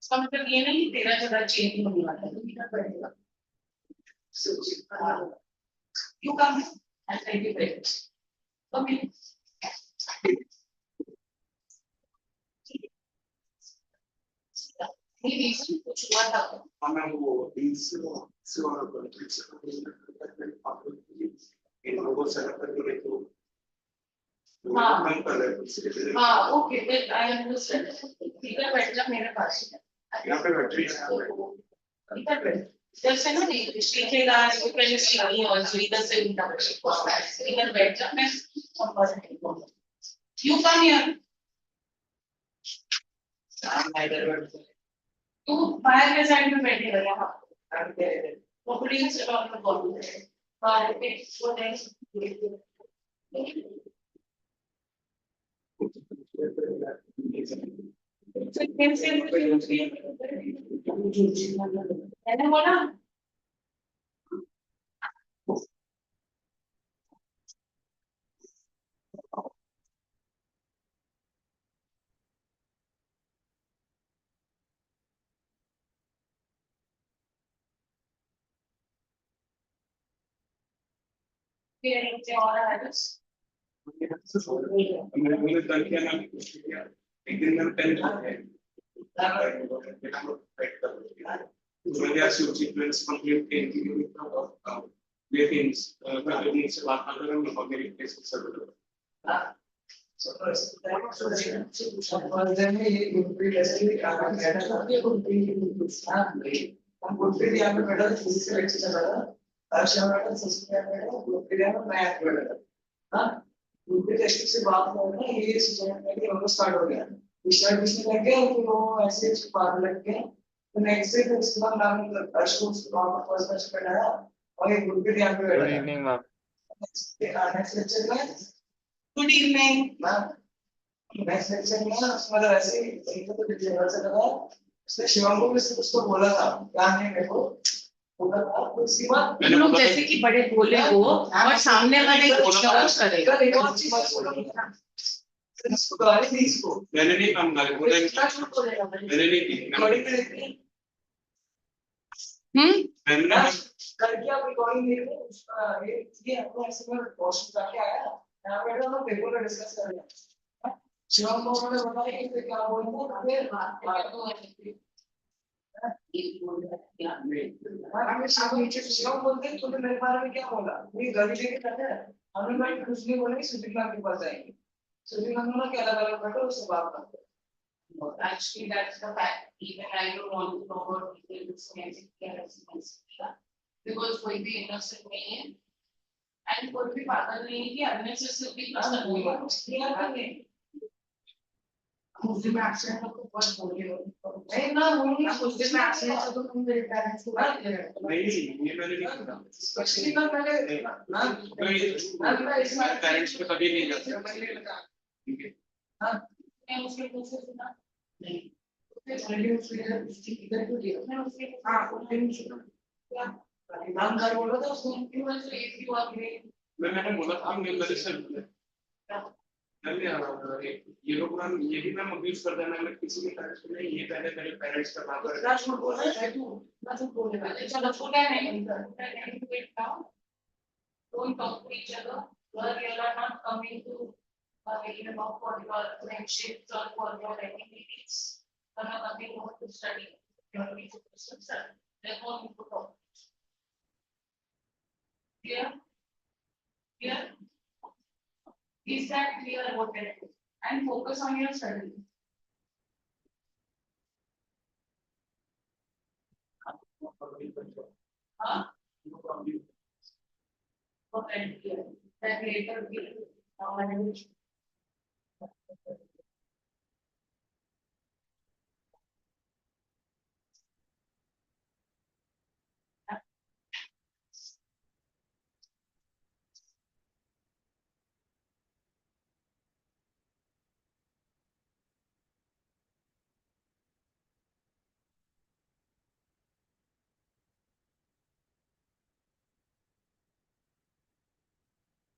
इसका मतलब ये नहीं तेरा जगह चेंज होने वाला है, क्या पड़ेगा? You come and thank you very much. Okay. ये reason कुछ हुआ था? हमें वो से और इन लोगों से करके तो हाँ ओके फिर आई अंडरस्टैंड ठीक है बैठ जा मेरे पास यहाँ पे बैठ रही इधर बैठ जैसे ना सीखेगा तो पहले सीखनी और इधर से इधर बैठ जा मैं यू कम हियर तू बाहर के साइड में बैठेगा यहाँ वो पुलिस से डॉक्टर बोल रहे हैं बाहर के वो नहीं मैंने बोला और मैंने कल क्या नाम एक दिन में पेन sequence complete लेकिन से बात कर रहे हैं और मेरी केस सब से बात करना ये स्टार्ट हो गया लग गया तो वो ऐसे बात लग गया तो नेक्स्ट डे उसके बाद मैम फर्स्ट बैच पढ़ाया और एक ग्रुप भी यहाँ पे बैठा good evening ma'am next lecture में good evening ma'am next lecture में मतलब ऐसे ही तो डिटेल से लगा उसने शिवम को भी उसको बोला था क्या नहीं मेरे को लोग जैसे कि बड़े बोले वो और सामने वाले कुछ करेगा मैंने नहीं काम करा मैंने नहीं की मैंने करके आप रिकॉर्डिंग देख रहे हैं उसका ये आपको ऐसे में क्वेश्चन जाके आया यहां पे हम पेपर में डिस्कस कर रहे हैं शिवम को उन्होंने बताया कि क्या बोलना है फिर हमें शाम नीचे शिवम बोलते हैं तो मेरे बारे में क्या बोला ये गाड़ी लेके जाते हैं हमने मैं कुछ नहीं बोले सुजीत मैम के पास जाएंगे सुजीत मैम ने क्या लगा बैठो उससे बात करते हैं actually that's the fact even I don't want to know about details because कोई भी innocent नहीं है and कोई भी पागल नहीं है कि unnecessarily कुछ करने क्लियर करने मुझे मैं एक्सीडेंट को बहुत बोल रही हूँ नहीं ना मुझे मैं एक्सीडेंट तो तुम मेरे पेरेंट्स को बात कर रहे हो नहीं ये मैंने नहीं कहा स्पेशली मैं पहले ना इसमें पेरेंट्स को कभी नहीं करते ठीक है हां मैं उसके पूछे सुना नहीं उसके उसके इधर को दिया मैं उसके हां उसके सुना क्या नाम कर बोला था उसने क्यों ऐसे एक ही हुआ कि मैंने बोला था मेरे तरफ से नहीं आ रहा ये लोग ना ये भी मैं अब्यूज कर देना मैं किसी के पेरेंट्स को नहीं ये पहले मेरे पेरेंट्स का बात ना झूठ बोल रहा है तू ना झूठ बोलने वाले चलो छोटा नहीं wait down don't talk to each other where you are not coming to About for your friendships or for your activities. Nothing more to study. Your future systems are therefore you put off. Clear? Clear? Is that clear what it is? And focus on your study. Huh? Okay, clear. That later will.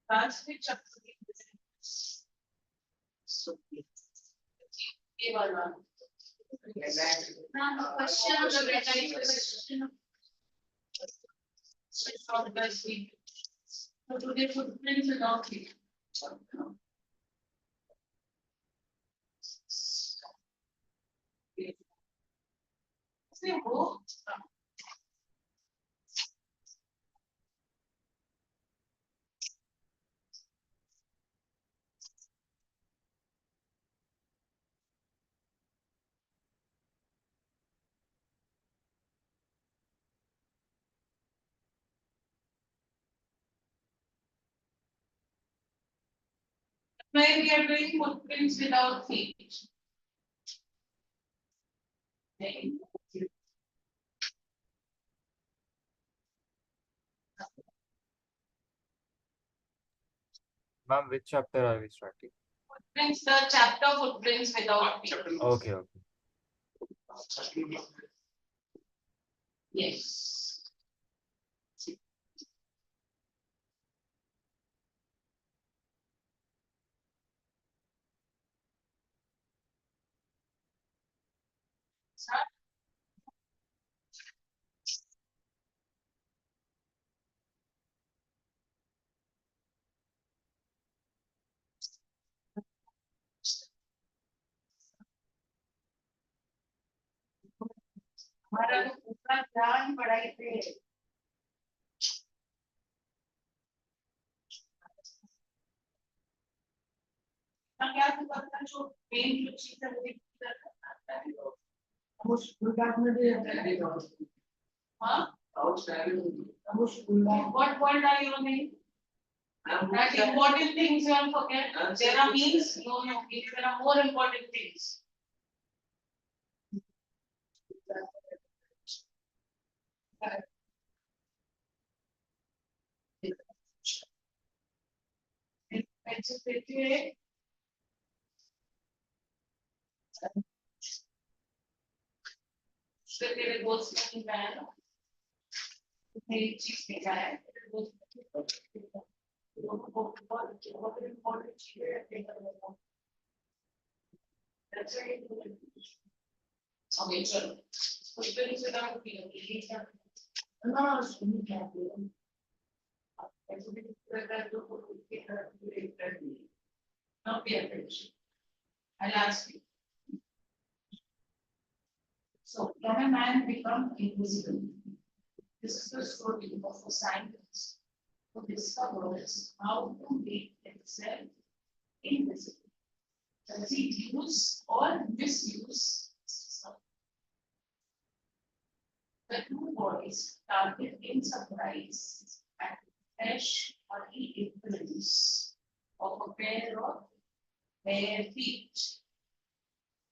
Last week, now, question of the question. From the week. So today footprints without feet. See who? Where we are doing footprints without feet. Okay. Ma'am, which chapter are we starting? Footprints, the chapter footprints without feet. Okay, okay. Yes. Start. हमारा तो पूरा ध्यान पढ़ाई पे है। अब क्या करता है जो मेन जो चीज है वो दिखता है। वो स्कूल बैग में भी है हाँ वो school bag what point are you making? That important things you will forget. There are means, no, there are more important things. It's a तेरे दोस्त ने बताया ना मेरी चीज देखा है तेरे दोस्त ने बहुत इम्पोर्टेंट चीज है that's why okay चलो कुछ भी नहीं सुना कि ना स्कूल बैग में ऐसे भी रहता है तो उसके तरफ now pay attention I'll ask you so can a man become invisible? This is the story of a scientist who discovers how to make himself invisible. Does he use or misuse the two boys target in surprise at fresh muddy imprints of a pair of bare feet.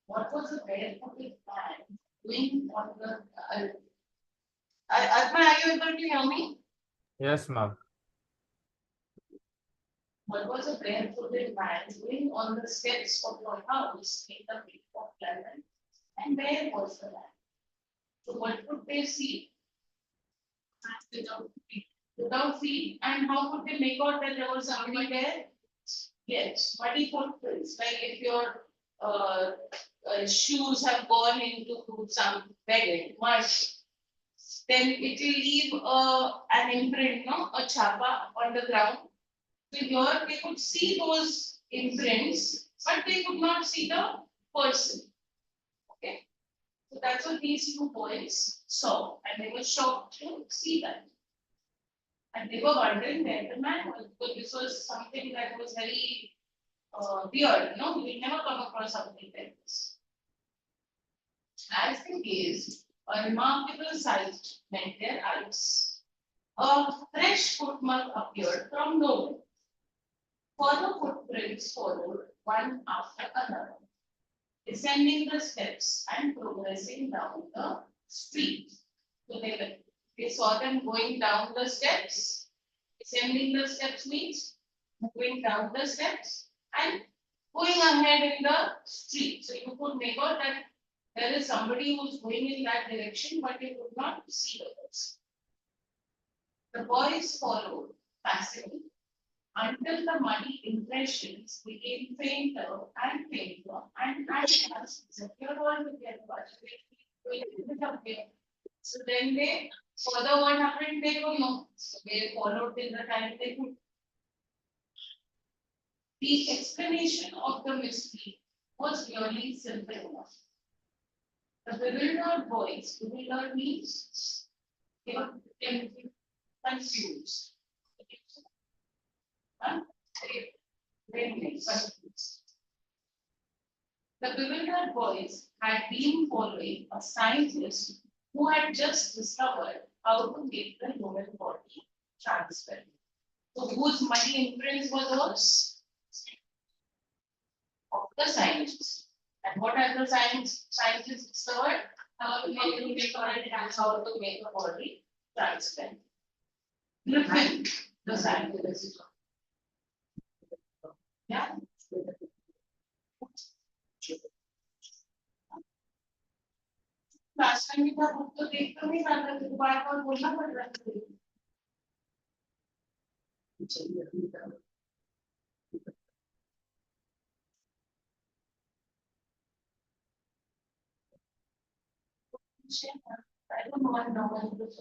What was the barefooted man doing on the Atma, are you able to hear me? Yes, ma'am. What was a barefooted man doing on the steps of your house in the middle of London? And where was the man? So what would they see? Without feet. Without feet. And how could they make out that there was somebody there? Yes, muddy footprints. Like if your shoes have gone into some bedding, mud, then it will leave an imprint, no, a chapa on the ground. So here they could see those imprints, but they could not see the person. Okay, so that's what these two boys saw, and they were shocked to see that. And they were wondering where the man was, because this was something that was very weird, you know, we never come across something like this. As they gazed, a remarkable sight met their eyes. A fresh footmark appeared from nowhere. Further footprints followed one after another, descending the steps and progressing down the street. So they saw them going down the steps. Descending the steps means moving down the steps and going ahead in the street. So you could make out that there is somebody who's going in that direction, but you could not see the person. The boys followed, fascinated, until the muddy impressions became fainter and fainter, and at last disappeared altogether. So then they further what happened, they don't know. So they followed till the time they could. The explanation of the mystery was really simple enough. The bewildered boys, bewildered means they were confused. Confused. The bewildered boys had been following a scientist who had just discovered how to make the human body transparent. So whose muddy imprints were those? Of the scientists. And what have the scientists discovered? How to make a body transparent. Griffin, the scientist. Yeah. Last time भी था book तो देख तो नहीं रहा था तो बार-बार बोलना पड़ रहा था I don't know what normal is.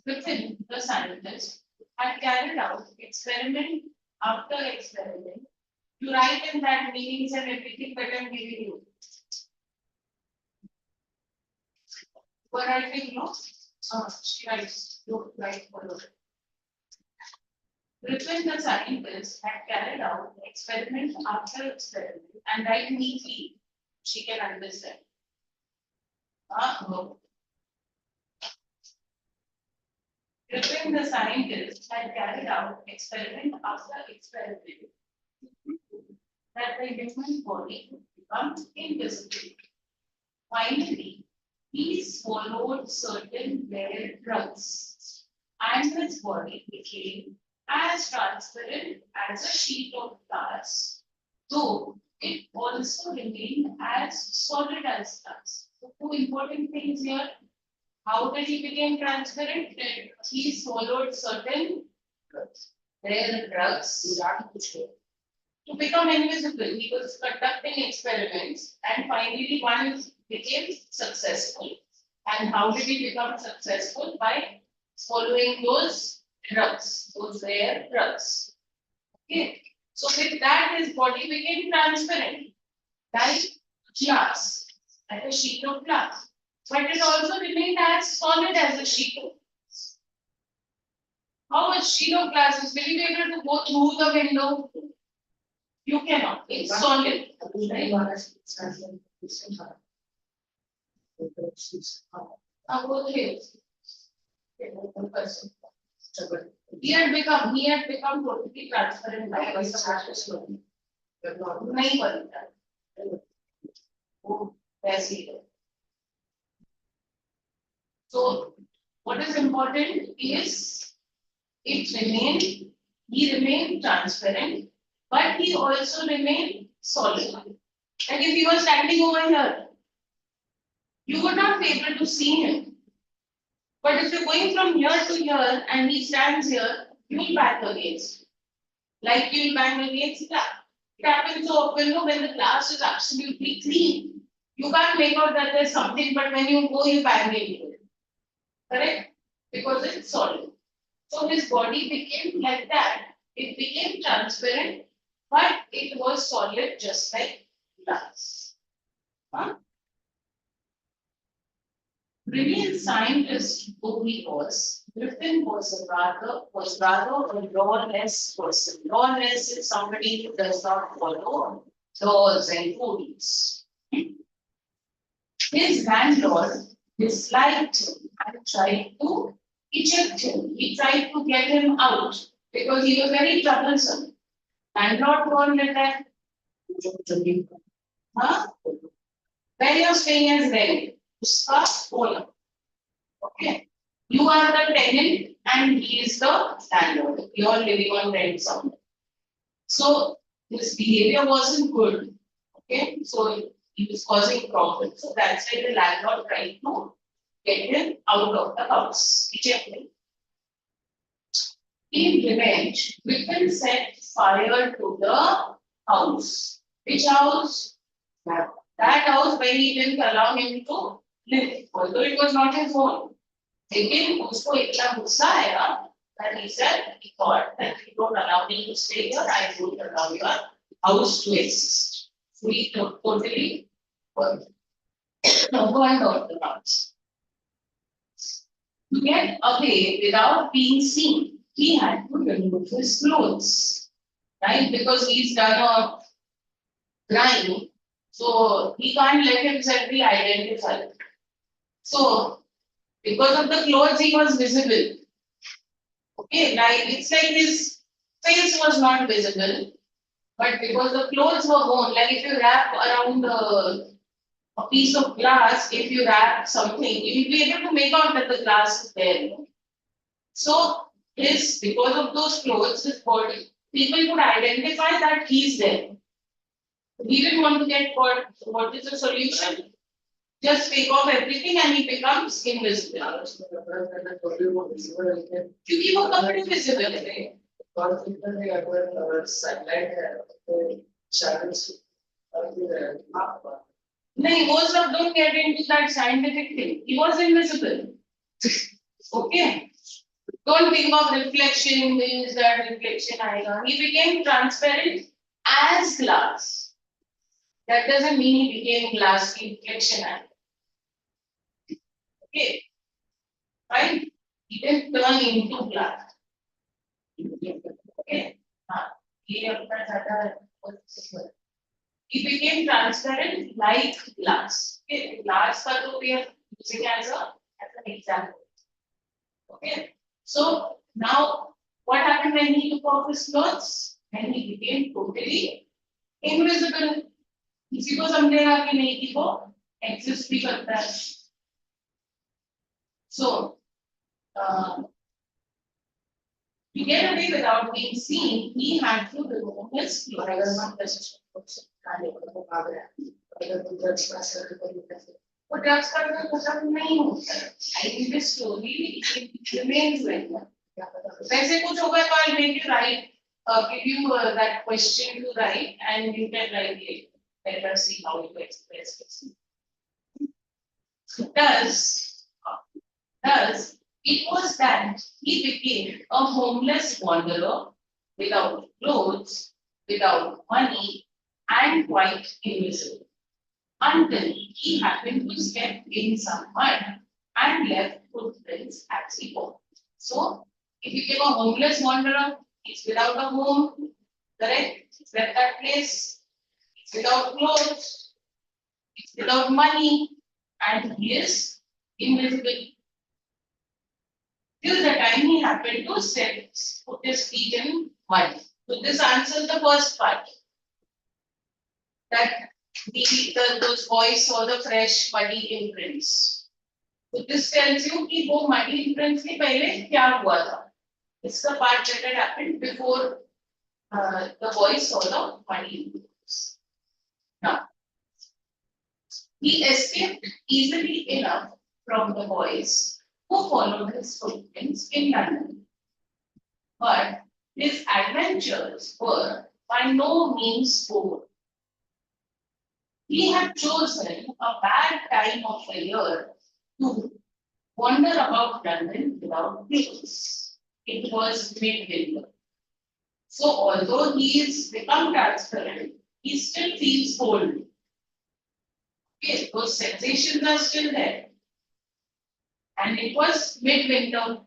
Griffin, the scientist, had carried out experiment after experiment to write in that meanings and everything that I'm giving you. What I think, no? She writes, don't write for her. Griffin, the scientist, had carried out experiment after experiment and write neatly. She can understand. Griffin, the scientist, had carried out experiment after experiment that the human body would become invisible. Finally, he swallowed certain rare drugs, and his body became as transparent as a sheet of glass, though it also remained as solid as glass. So, two important things here. How did he become transparent? He swallowed certain rare drugs to become invisible. He was conducting experiments and finally one became successful. And how did he become successful? By swallowing those drugs, those rare drugs. Okay. So with that his body became transparent, like glass, like a sheet of glass. But it also remained as solid as a sheet of glass. How a sheet of glass is, will you be able to go through the window? You cannot. It's solid. Right? Now go here. He had become totally transparent. नहीं बनता. वैसे ही. So, what is important is he remained transparent, but he also remained solid. Like if he was standing over here, you would not be able to see him. But if you're going from here to here and he stands here, you will bang against. Like you will bang against glass. It happens so often when the glass is absolutely clean. You can't make out that there's something, but when you go, you bang into it. correct? Because it's solid. So his body became like that. It became transparent, but it was solid just like glass. Huh? Brilliant scientist who he was, Griffin was rather a lawless person. Lawless is somebody who does not follow laws and rules. His landlord disliked him and tried to eject him. He tried to get him out because he was very troublesome. Landlord told him that, huh? Where you're staying as rent, uska owner. Okay. You are the tenant and he is the landlord. You are living on rent somewhere. So his behavior wasn't good. Okay. So he was causing problems. So that's why the landlord tried to get him out of the house. Eject him. In revenge, Griffin set fire to the house. Which house? That house where he didn't allow him to live, although it was not his own. लेकिन उसको इतना गुस्सा आया that he said, he thought that if you don't allow me to stay here, I won't allow your house to exist. So he totally burned out the house. To get away without being seen, he had to remove his clothes, right? Because he's done a crime, so he can't let himself be identified. So, because of the clothes, he was visible. Okay, like it's like his face was not visible, but because the clothes were worn, like if you wrap around a piece of glass, if you wrap something, you'll be able to make out that the glass is there. So, because of those clothes, his body, people could identify that he's there. He didn't want to get caught. So what is the solution? Just take off everything and he becomes invisible. क्योंकि वो कपड़े visible है. नहीं, most of don't get into that scientific thing. He was invisible. Okay. Don't think of reflection, this, that reflection आएगा. He became transparent as glass. That doesn't mean he became glass reflection. Okay. Right? He didn't turn into glass. Okay. He became transparent like glass. Okay. Glass का तो we are using as an example. Okay. So now what happened when he took off his clothes? And he became totally invisible. किसी को समझेगा कि नहीं कि वो exist भी करता है. So, to get away without being seen, he had to remove his clothes. वो drugs का तो खत्म नहीं होता है. I think this story remains like that. वैसे कुछ होगा तो I'll make you write, give you that question to write, and you can write it. Let us see how you express it. Thus, it was that he became a homeless wanderer without clothes, without money, and quite invisible, until he happened to step in some mud and left footprints as he walked. So, he became a homeless wanderer, he's without a home, correct? He's left that place, he's without clothes, he's without money, and he is invisible. Till the time he happened to put his feet in mud. So this answers the first part. That those boys saw the fresh muddy imprints. So this tells you कि वो muddy imprints के पहले क्या हुआ था. It's the part that had happened before the boys saw the muddy imprints. Now, he escaped easily enough from the boys who followed his footprints in London. But his adventures were by no means over. He had chosen a bad time of the year to wander about London without clothes. It was midwinter. So although he is become transparent, he still feels cold. Okay, those sensations are still there. And it was midwinter.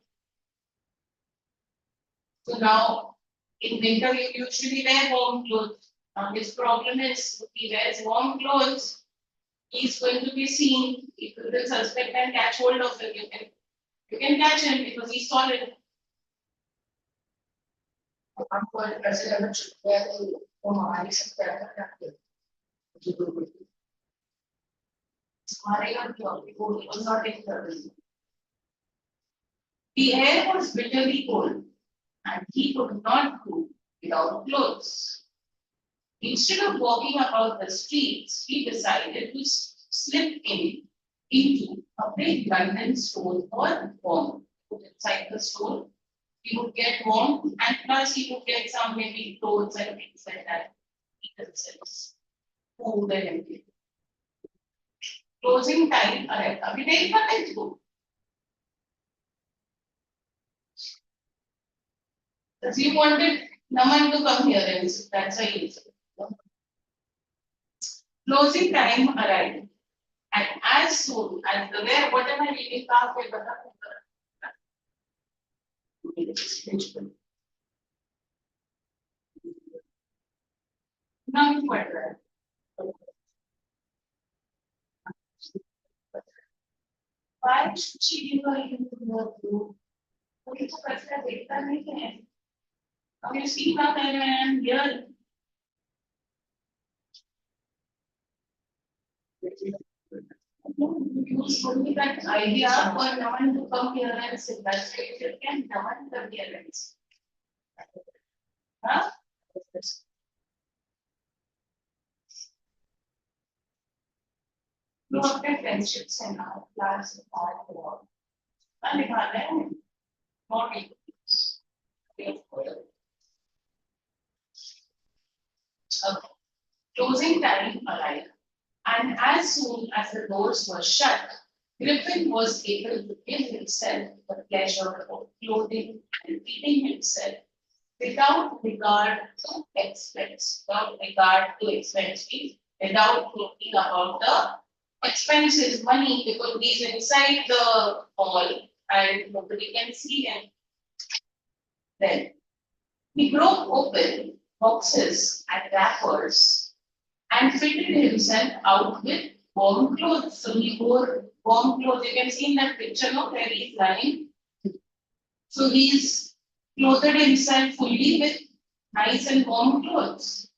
So now in winter you usually wear warm clothes. Now his problem is if he wears warm clothes, he's going to be seen. If the suspect can catch hold of him, you can catch him because he's solid. आपको ऐसे अगर छुट्टी है तो वो हमारी सकता है क्या हमारे यहाँ क्यों was not in the air was bitterly cold and he could not move without clothes. Instead of walking about the streets, he decided to slip into a big London store for warmth. Inside the store, he would get warm and plus he would get some maybe clothes and things like that. Utensils, food and everything. Closing time arrived. अभी देख पा रहे थे वो? Because you wanted Naman to come here and sit, that's why you said. Closing time arrived. And as soon as the way whatever reading path we got now you put that. Why should she give her even more food? Okay, so that's the data making. Now you see now that I am here. Use only that idea for Naman to come here and sit. That's why you can Naman come here and sit. Huh? You have friendships and our plans are for. And not equals. Okay. Closing time arrived. And as soon as the doors were shut, Griffin was able to give himself the pleasure of clothing and feeding himself without regard to expense, without thinking about the expenses, money, because he's inside the hall and nobody can see him. Then he broke open boxes and wrappers and fitted himself out with warm clothes. So he wore warm clothes. You can see in that picture, no, where he's lying. So he's clothed himself fully with nice and warm clothes.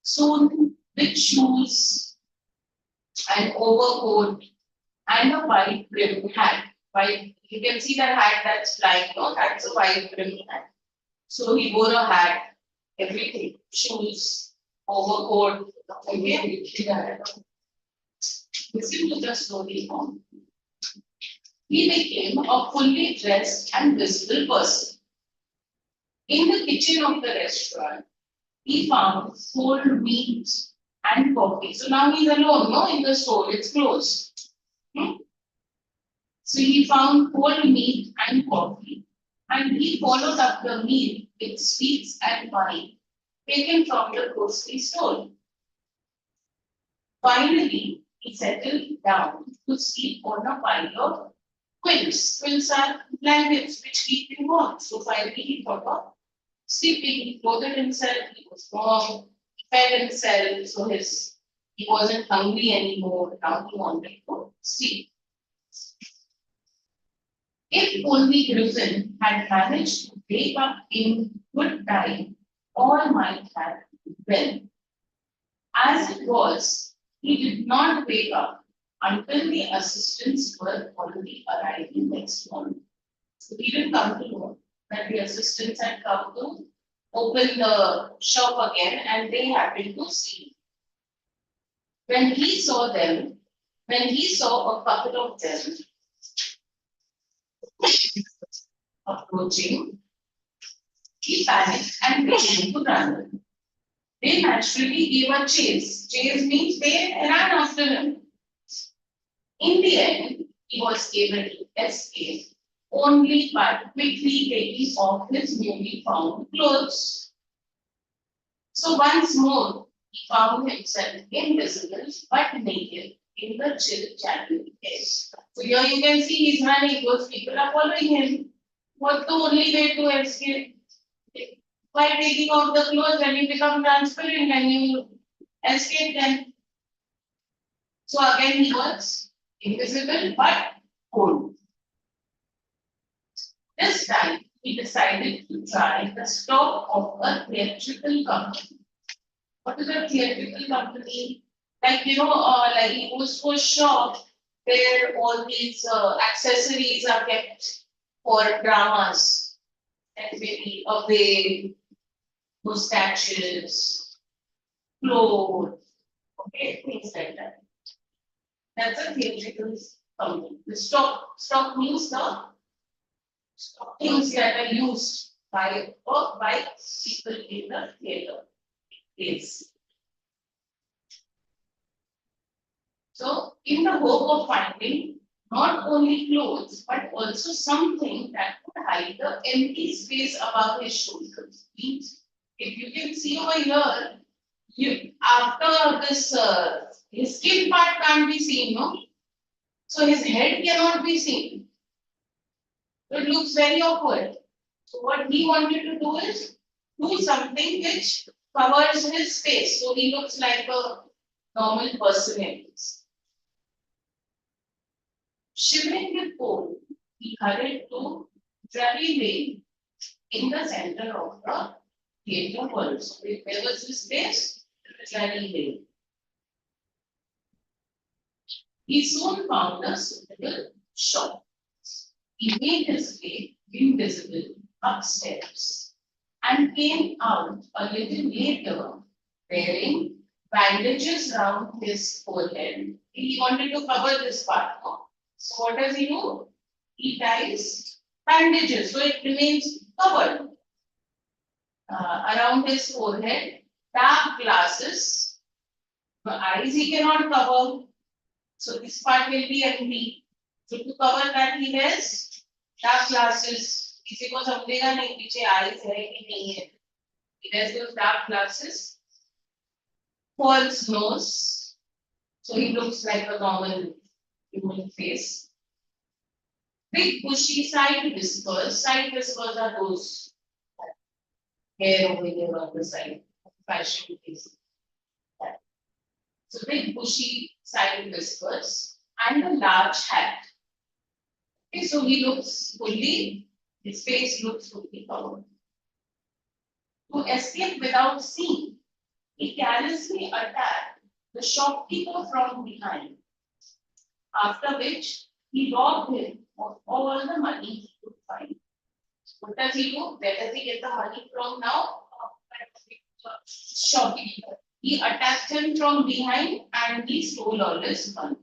Soon with shoes and overcoat and a wide brimmed hat. You can see that hat that's flying, no, that's a wide brimmed hat. So he wore a hat, everything, shoes, overcoat. Okay. Listen to the story on. He became a fully dressed and visible person. In the kitchen of the restaurant, he found cold meat and coffee. So now he's alone, no, in the store, it's closed. So he found cold meat and coffee, and he followed up the meal with sweets and wine taken from the grocery store. Finally, he settled down to sleep on a pile of quilts. Quilts are blankets which keep him warm. So finally, he thought of sleeping. He clothed himself. He was warm. He fed himself. So he wasn't hungry anymore. Now he wanted to sleep. If only Griffin had managed to wake up in good time, all might have been well. As it was, he did not wake up until the assistants were already arriving next morning. So he didn't come to know that the assistants had come to open the shop again and they happened to see. When he saw a couple of them approaching, he panicked and began to run. They naturally gave a chase. Chase means they ran after him. In the end, he was able to escape only by quickly taking off his newly found clothes. So once more, he found himself invisible but naked in the chill January air. So here you can see he's running, those people are following him. What's the only way to escape? By taking off the clothes when you become transparent and you escape them. So again he was invisible but cold. This time he decided to try the stock of a theatrical company. What is a theatrical company? Like like he goes to a shop where all these accessories are kept for dramas, and maybe a wig, mustaches, clothes, okay, things like that. That's a theatrical company. The stock means the things that are used by people in the theater. Yes. So, in the hope of finding not only clothes but also something that could hide the empty space above his shoulders. Means, if you can see over here, after this, his skin part can't be seen, no? So his head cannot be seen. So it looks very awkward. So what he wanted to do is do something which covers his face, so he looks like a normal person in this. Shivering with cold, he hurried to Drury Lane in the center of the theatre world. So where was this place? Drury Lane. He soon found a suitable shop. He made his way invisible upstairs and came out a little later wearing bandages round his forehead. He wanted to cover this part. So what does he do? He ties bandages so it remains covered around his forehead. Dark glasses. The eyes he cannot cover. So this part will be empty. So to cover that he wears dark glasses. किसी को समझेगा नहीं पीछे eyes है कि नहीं है. He wears those dark glasses. False nose. So he looks like a normal human face. Big bushy side whiskers. Side whiskers are those hair over here on the side. Fashion piece. So big bushy side whiskers and a large hat. Okay, so he looks fully, his face looks fully covered. To escape without seeing, he carelessly attacked the shopkeeper from behind, after which he robbed him of all the money he could find. What does he do? Where does he get the money from now? Shopkeeper. He attacked him from behind and he stole all his money.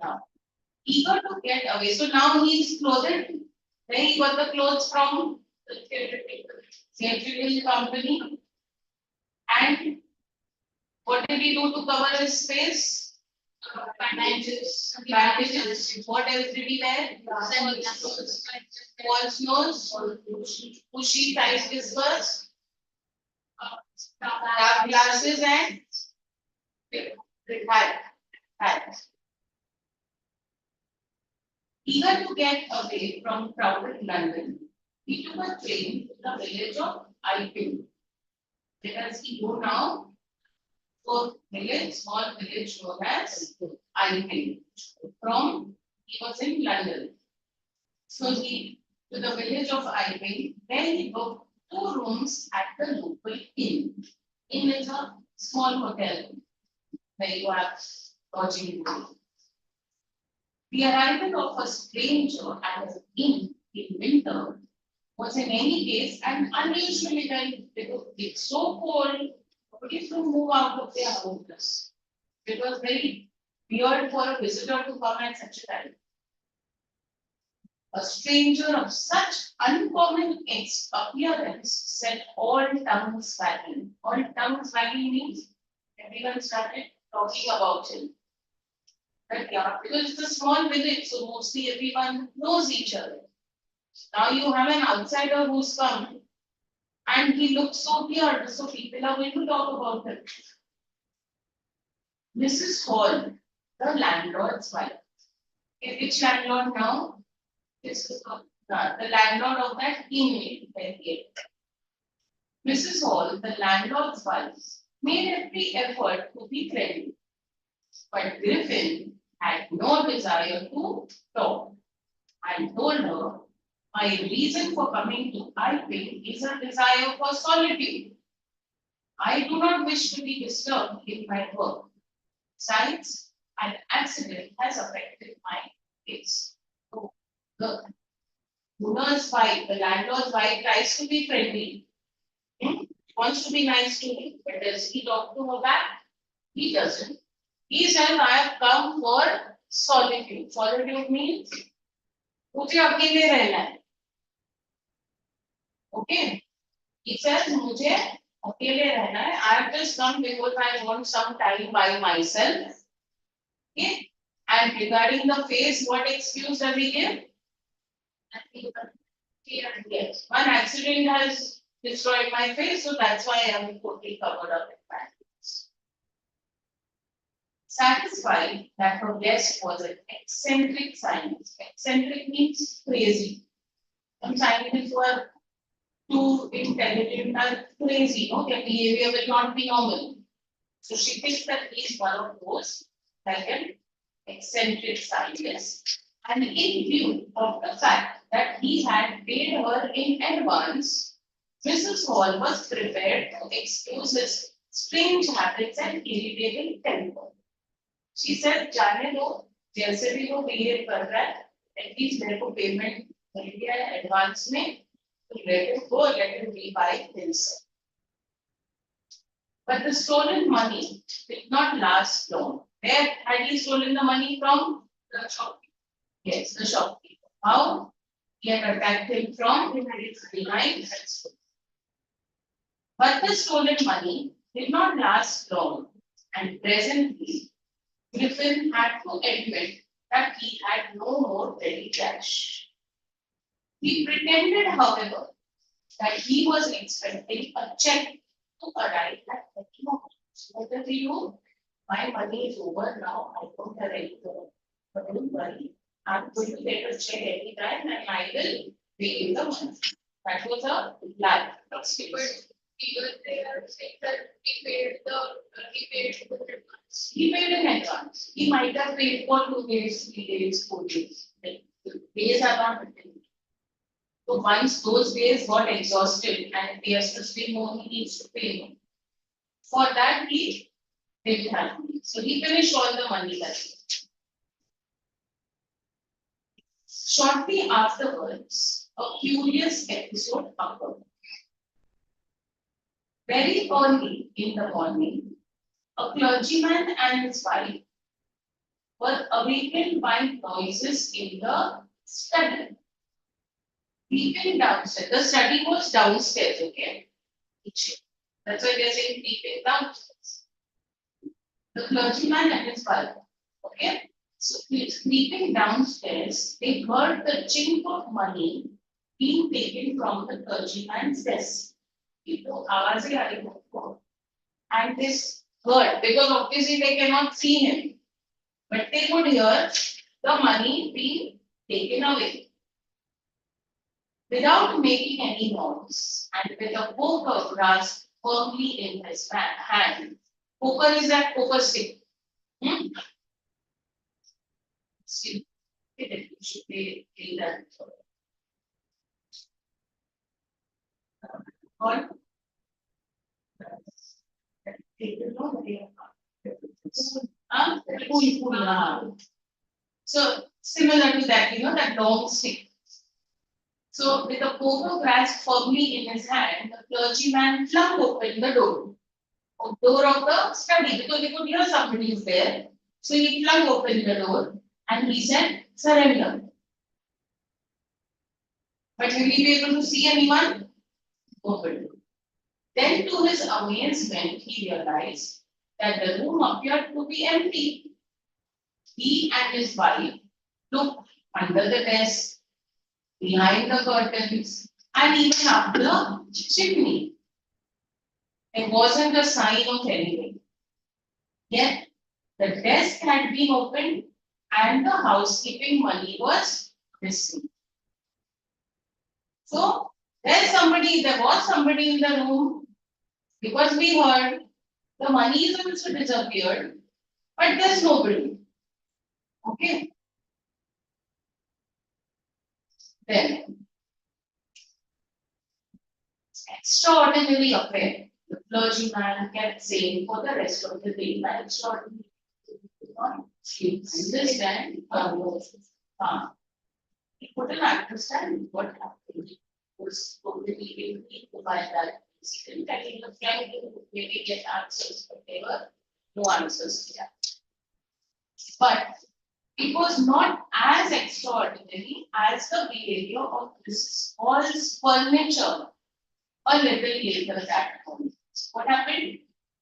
Now, eager to get away, so now he is clothed. Where he got the clothes from? The theatrical company. And what did he do to cover his face? Bandages. Bandages. What else did he wear? False nose. Bushy tight whiskers. Dark glasses and hat. Eager to get away from crowded London, he took a train to the village of Iping. Where does he go now? To a small village known as Iping. He was in London. So he to the village of Iping, where he booked 2 rooms at the local inn. Inn is a small hotel where you have lodging. The arrival of a stranger at an inn in winter was in any case an unusual event because it's so cold, nobody to move out of their homes. It was very weird for a visitor to come at such a time. A stranger of such uncommon appearance set all tongues wagging. All tongues wagging means everyone started talking about him. But yeah, because it's a small village, so mostly everyone knows each other. Now you have an outsider who's come and he looks so weird, so people are going to talk about him. Mrs. Hall, the landlord's wife. Okay, which landlord now? This is the landlord of that inmate. Mrs. Hall, the landlord's wife, made every effort to be friendly, but Griffin had no desire to talk. I told her my reason for coming to Iping is a desire for solitude. I do not wish to be disturbed in my work. Besides, an accident has affected my case. So, the owner's wife, the landlord's wife, tries to be friendly. Wants to be nice to me, but does he talk to her back? He doesn't. He says, I have come for solitude. Solitude means मुझे अकेले रहना है. Okay. He says मुझे अकेले रहना है. I have just come because I want some time by myself. Okay. And regarding the face, what excuse does he give? Yes. One accident has destroyed my face, so that's why I am totally covered up in bandages. Satisfied that her guest was an eccentric scientist. Eccentric means crazy. Some scientists who are too intelligent are crazy, no? Their behavior will not be normal. So she thinks that he is one of those, like an eccentric scientist. And in view of the fact that he had paid her in advance, Mrs. Hall was prepared to excuse his strange habits and irritating temper. She said, जाने दो, जैसे भी वो behave कर रहा है, at least मेरे को payment मिल गया है advance में, तो let him go, let him be by himself. But the stolen money did not last long. Where had he stolen the money from? The shopkeeper. Yes, the shopkeeper. How? He had attacked him from behind. But the stolen money did not last long, and presently Griffin had to admit that he had no more ready cash. He pretended, however, that he was expecting a check to arrive at any moment. What does he do? My money is over now, I don't have any more. But don't worry, I'm going to get a check any time and I will pay you the money. That was a lie. Even they are saying that he paid in advance. He paid in advance. He might have paid for 2 days, 3 days, 4 days. The days are not written. So once those days got exhausted and he has to stay more, he needs to pay more. For that he didn't have money. So he finished all the money that he had. Shortly afterwards, a curious episode occurred. Very early in the morning, a clergyman and his wife were awakened by noises in the study. Peeping downstairs. The study was downstairs, okay? That's why they're saying peeping downstairs. The clergyman and his wife, okay? So peeping downstairs, they heard the chink of money being taken from the clergyman's desk. And this heard, because obviously they cannot see him, but they could hear the money being taken away. Without making any noise and with a poker grasped firmly in his hand. Poker is that poker stick. Stick. You should play that. Or so similar to that, that long stick. So with a poker grasped firmly in his hand, the clergyman flung open the door of the study because he could hear somebody is there. So he flung open the door and he said, surrender. But will he be able to see anyone? Open. Then to his amazement, he realized that the room appeared to be empty. he and his wife looked under the desk, behind the curtains, and even up the chimney. There wasn't a sign of anything. Yet the desk had been opened and the housekeeping money was missing. So there was somebody in the room, because we heard the money is also disappeared, but there's nobody. Okay. Then extraordinary affair. The clergyman kept saying for the rest of the day, that extraordinary. Understand? He couldn't understand what happened. He was totally able by that incident, and he was trying to maybe get answers, but there were no answers yet. But it was not as extraordinary as the behavior of Mrs. Hall's furniture a little later that morning. What happened?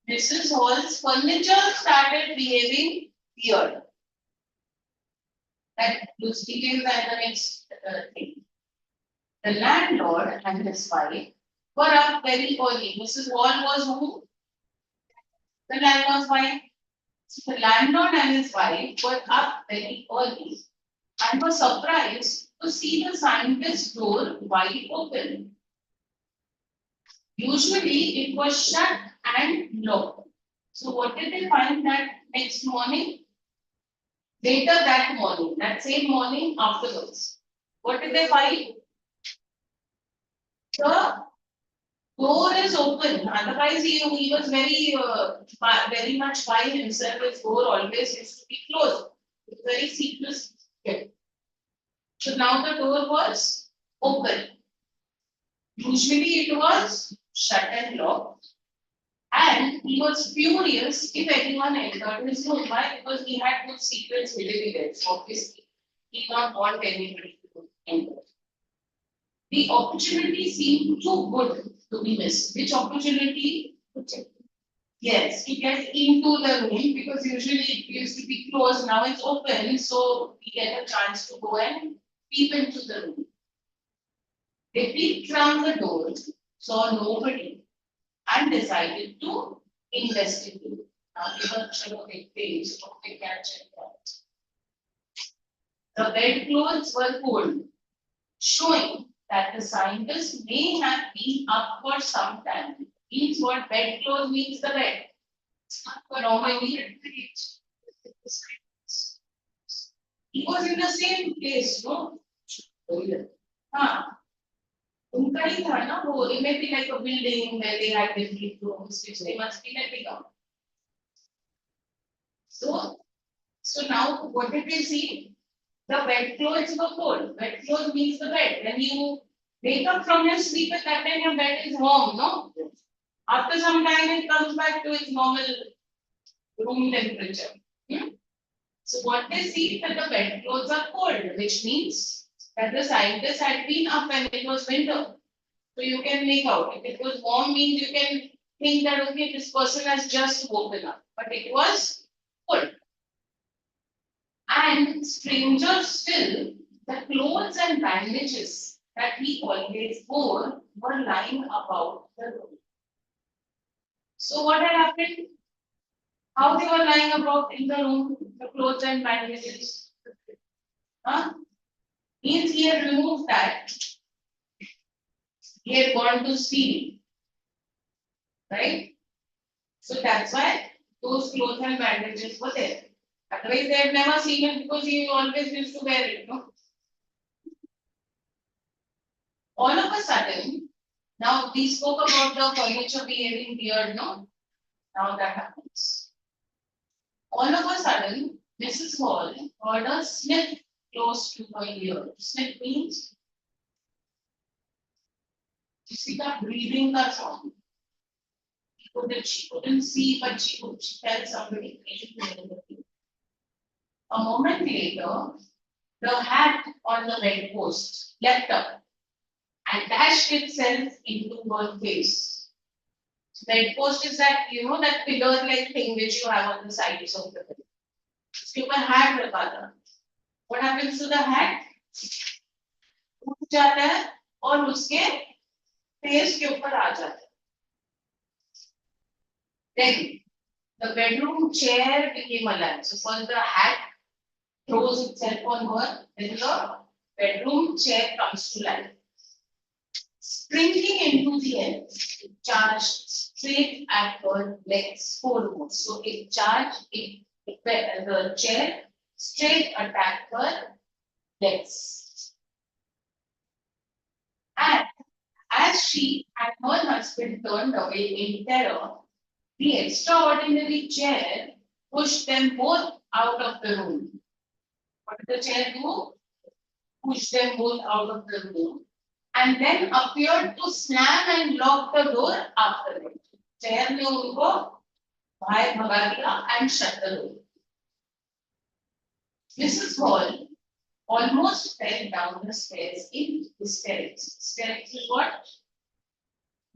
Mrs. Hall's furniture started behaving weird. That those details are the next thing. The landlord and his wife were up very early. Mrs. Hall was who? The landlord's wife. So the landlord and his wife were up very early and were surprised to see the scientist's door wide open. Usually it was shut and locked. So what did they find that next morning? Later that morning, that same morning afterwards. What did they find? The door is open. Otherwise, he was very much by himself. His door always used to be closed. It's very secret. So now the door was open. Usually it was shut and locked. And he was furious if anyone entered his room. Why? Because he had good secrets hidden in it. Obviously, he did not want anybody to enter. The opportunity seemed too good to be missed. Which opportunity? Yes, to get into the room, because usually it used to be closed, now it's open, so we get a chance to go and peep into the room. They peeped round the door, saw nobody, and decided to investigate. Now, the bedclothes were cold, showing that the scientist may have been up for some time. Means what? Bedclothes means the bed. Normally, he was in the same place, no? उनका ही था ना वो, it may be like a building where they had different rooms which they must be letting out. So now what did we see? The bedclothes were cold. Bedclothes means the bed. When you wake up from your sleep at that time, your bed is warm, no? After some time, it comes back to its normal room temperature. So what they see that the bedclothes are cold, which means that the scientists had been up when it was winter. So you can make out. If it was warm, means you can think that okay, this person has just woken up. But it was cold. And stranger still, the clothes and bandages that he always wore were lying about the room. So what had happened? How they were lying about in the room, the clothes and bandages? Means he had removed that. He had gone to steal. Right? So that's why those clothes and bandages were there. Otherwise, they had never seen it because he always used to wear it. No? All of a sudden, now we spoke about the furniture behaving weird, no? Now that happens. All of a sudden, Mrs. Hall heard a sniff close to her ear. Sniff means you see that breathing that sound. She couldn't see, but she felt somebody breathing. A moment later, the hat on the bedpost leapt up and dashed itself into her face. Bedpost is that, that pillar-like thing which you have on the sides of the bed. उसके ऊपर hat रखा था. What happens to the hat? टूट जाता है और उसके face के ऊपर आ जाता है. Then the bedroom chair became alive. So first the hat throws itself on her, then the bedroom chair comes to life. Springing into the air, it charged straight at her legs foremost. So it charged the chair straight attacked her legs. And as she and her husband turned away in terror, the extraordinary chair pushed them both out of the room. What did the chair do? Push them both out of the room and then appeared to slam and lock the door after them. Chair ने उनको बाहर भगा दिया and shut the door. Mrs. Hall almost fell down the stairs in hysterics. Hysterics is what?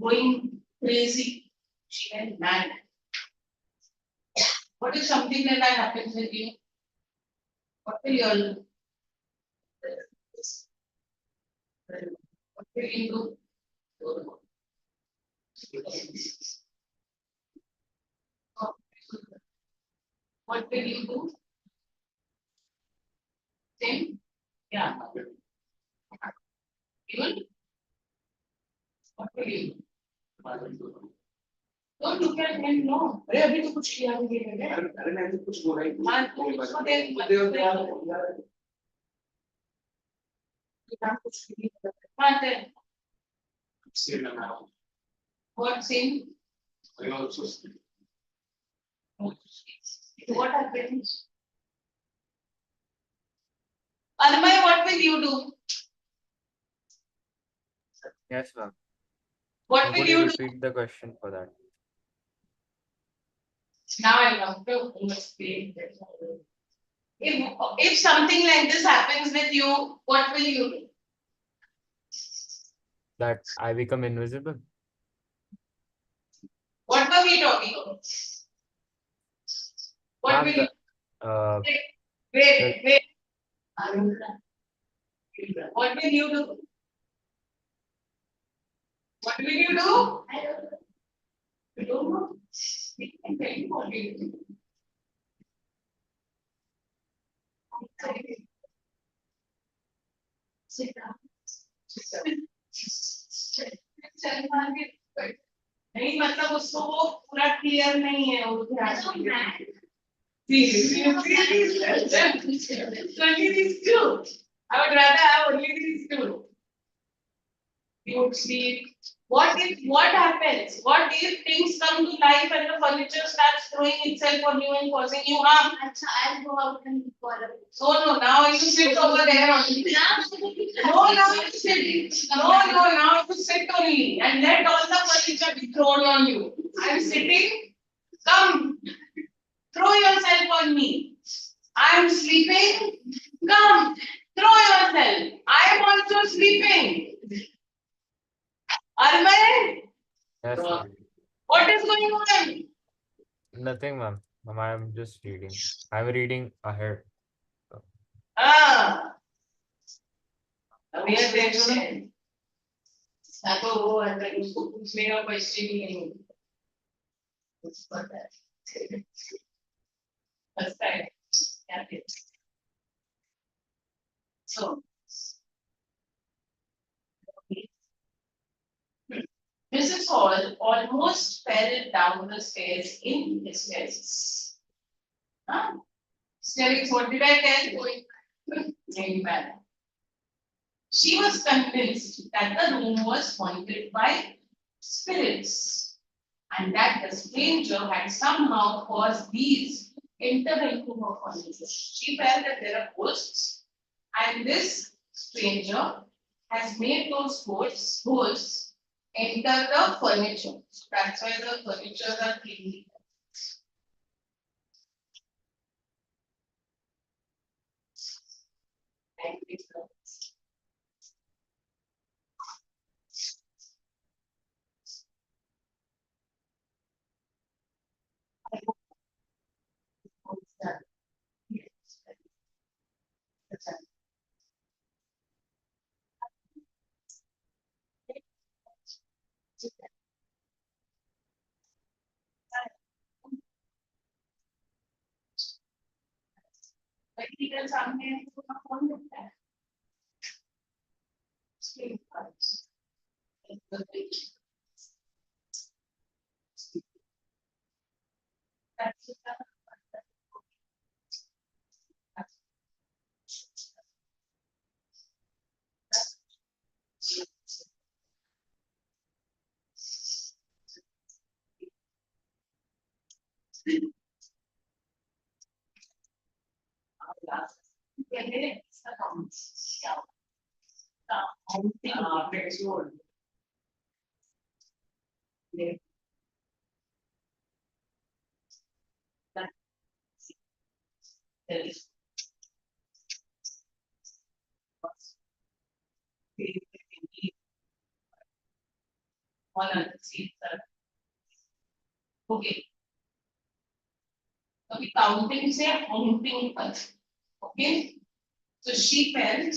Going crazy. She went mad. What if something like that happens with you? What will you do? What will you do? What will you do? Same? Yeah. You will? What will you do? Don't look at him, no. अरे अभी तो कुछ किया नहीं है मैंने. अरे मैंने कुछ बोला ही नहीं. हाँ तो उसको देख. कुछ नहीं. हाँ दे. Same now. What same? I also see. What happens? Anmay, what will you do? Yes, ma'am. What will Could you you do? repeat the question for that? Now I want to explain this. If something like this happens with you, what will you do? That I become invisible? What were we talking about? What Ma'am, will you uh, wait? What will you do? What will you do? I don't know. You don't know? I can tell you what will you do. Sit down. नहीं मतलब उसको वो पूरा clear नहीं है वो only these two. I would rather have only these two. You would sleep. What happens? What if things come to life and the furniture starts throwing itself on you and causing you harm? I'll go out and follow. So no, now you sit over there only. No, now you sit. No, now you sit only and let all the furniture be thrown on you. I'm sitting. Come, throw yourself on me. I'm sleeping. Come, throw yourself. I'm also sleeping. Arman, yes, ma'am. what is going on? Nothing, ma'am. Ma'am, I'm just reading. I'm reading ahead. Ah, अभी ये देखो ना. ताको वो अंदर उसको पूछने का क्वेश्चन ही नहीं. कुछ पता है. बस है. क्या है? So. Mrs. Hall almost fell down the stairs in hysterics. Huh? Hysterics, what did I tell you? Very bad. She was convinced that the room was haunted by spirits and that the stranger had somehow caused these to enter into her furniture. She felt that there are ghosts and this stranger has made those ghosts enter the furniture. So that's why the furniture are clean. Thank you, sir. सामने है तो वहाँ कौन देखता है? Screen cards. That's it. पहले accounts. आपने कैसे बोल All other seats are. Okay. अभी counting से counting पर. Okay. So she felt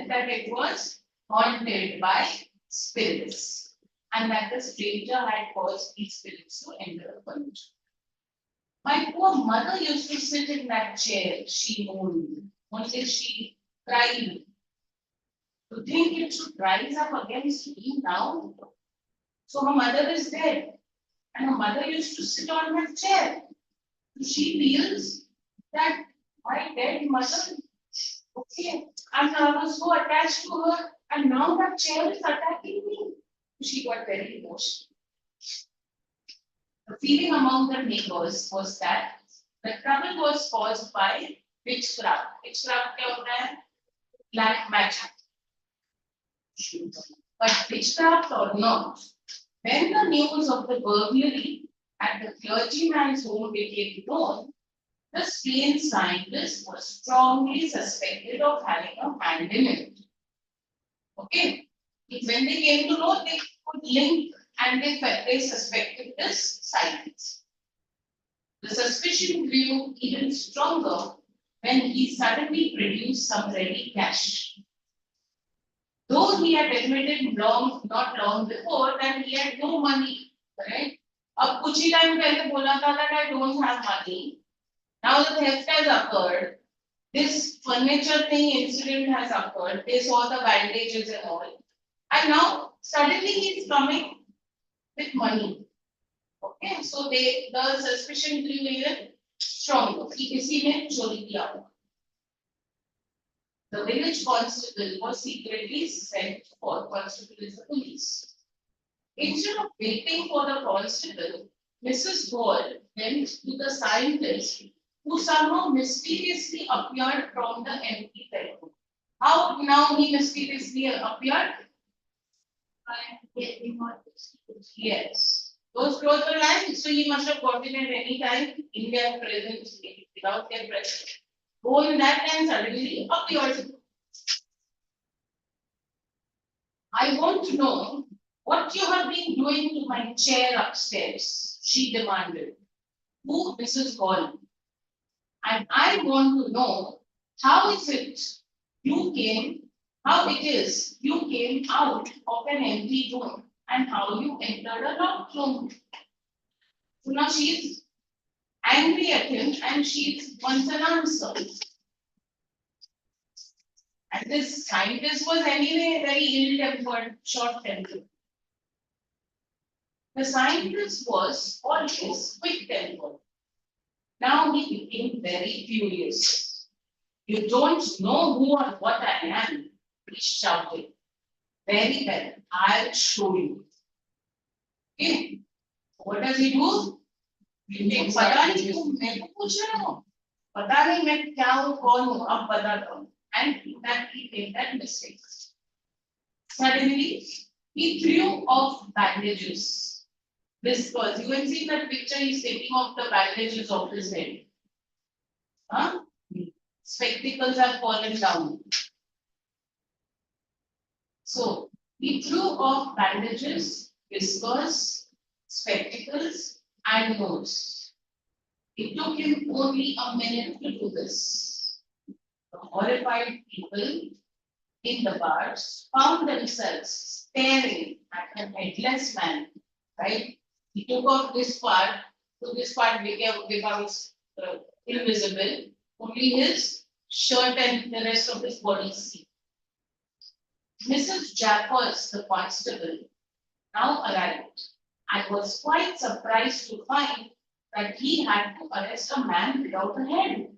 that it was haunted by spirits and that the stranger had caused these spirits to enter the furniture. My poor mother used to sit in that chair, she moaned, until she cried. To think it should rise up against me now. So her mother is dead, and her mother used to sit on her chair. She feels that my dead mother, okay, and I was so attached to her, and now that chair is attacking me. She got very emotional. The feeling among the neighbors was that the trouble was caused by witchcraft. Witchcraft क्या होता है? Black magic. But witchcraft or not, when the news of the burglary at the clergyman's home became known, the Spain scientists were strongly suspected of having a hand in it. Okay, when they came to know, they could link and they suspected this science. The suspicion grew even stronger when he suddenly produced some ready cash. Though he had admitted not long before that he had no money, right? अब कुछ ही time पहले बोला था that I don't have money. Now the theft has occurred. This furniture thing incident has occurred. They saw the bandages and all. And now suddenly he is coming with money. Okay, so the suspicion grew even stronger. कि किसी ने चोरी किया होगा. The village constable was secretly sent for constable is the police. Instead of waiting for the constable, Mrs. Hall went to the scientist who somehow mysteriously appeared from the empty bedroom. How now he mysteriously appeared? Yes. Those clothes were lying, so he must have gotten at any time in their presence, without their presence. Go in that time suddenly appeared. I want to know what you have been doing to my chair upstairs, she demanded. Who, Mrs. Hall? And I want to know how is it you came, how it is you came out of an empty room and how you entered a locked room. So now she is angry at him and she wants an answer. And this scientist was anyway very ill-tempered, short-tempered. The scientist was always quick-tempered. Now he became very furious. You don't know who or what I am, he shouted. Very well, I'll show you. Okay. What does he do? पता नहीं तुम मेरे को पूछ रहे हो पता नहीं मैं क्या हूँ कौन हूँ अब बताता हूँ and that he made that mistake. Suddenly he threw off bandages. This was you can see that picture he's taking off the bandages of his head. Huh? Spectacles have fallen down. So he threw off bandages, whiskers, spectacles, and nose. It took him only a minute to do this. The horrified people in the bars found themselves staring at a headless man. Right? He took off this part, so this part becomes invisible. Only his shirt and the rest of his body seen. Mrs. Jaffers, the constable, now arrived and was quite surprised to find that he had to arrest a man without a head.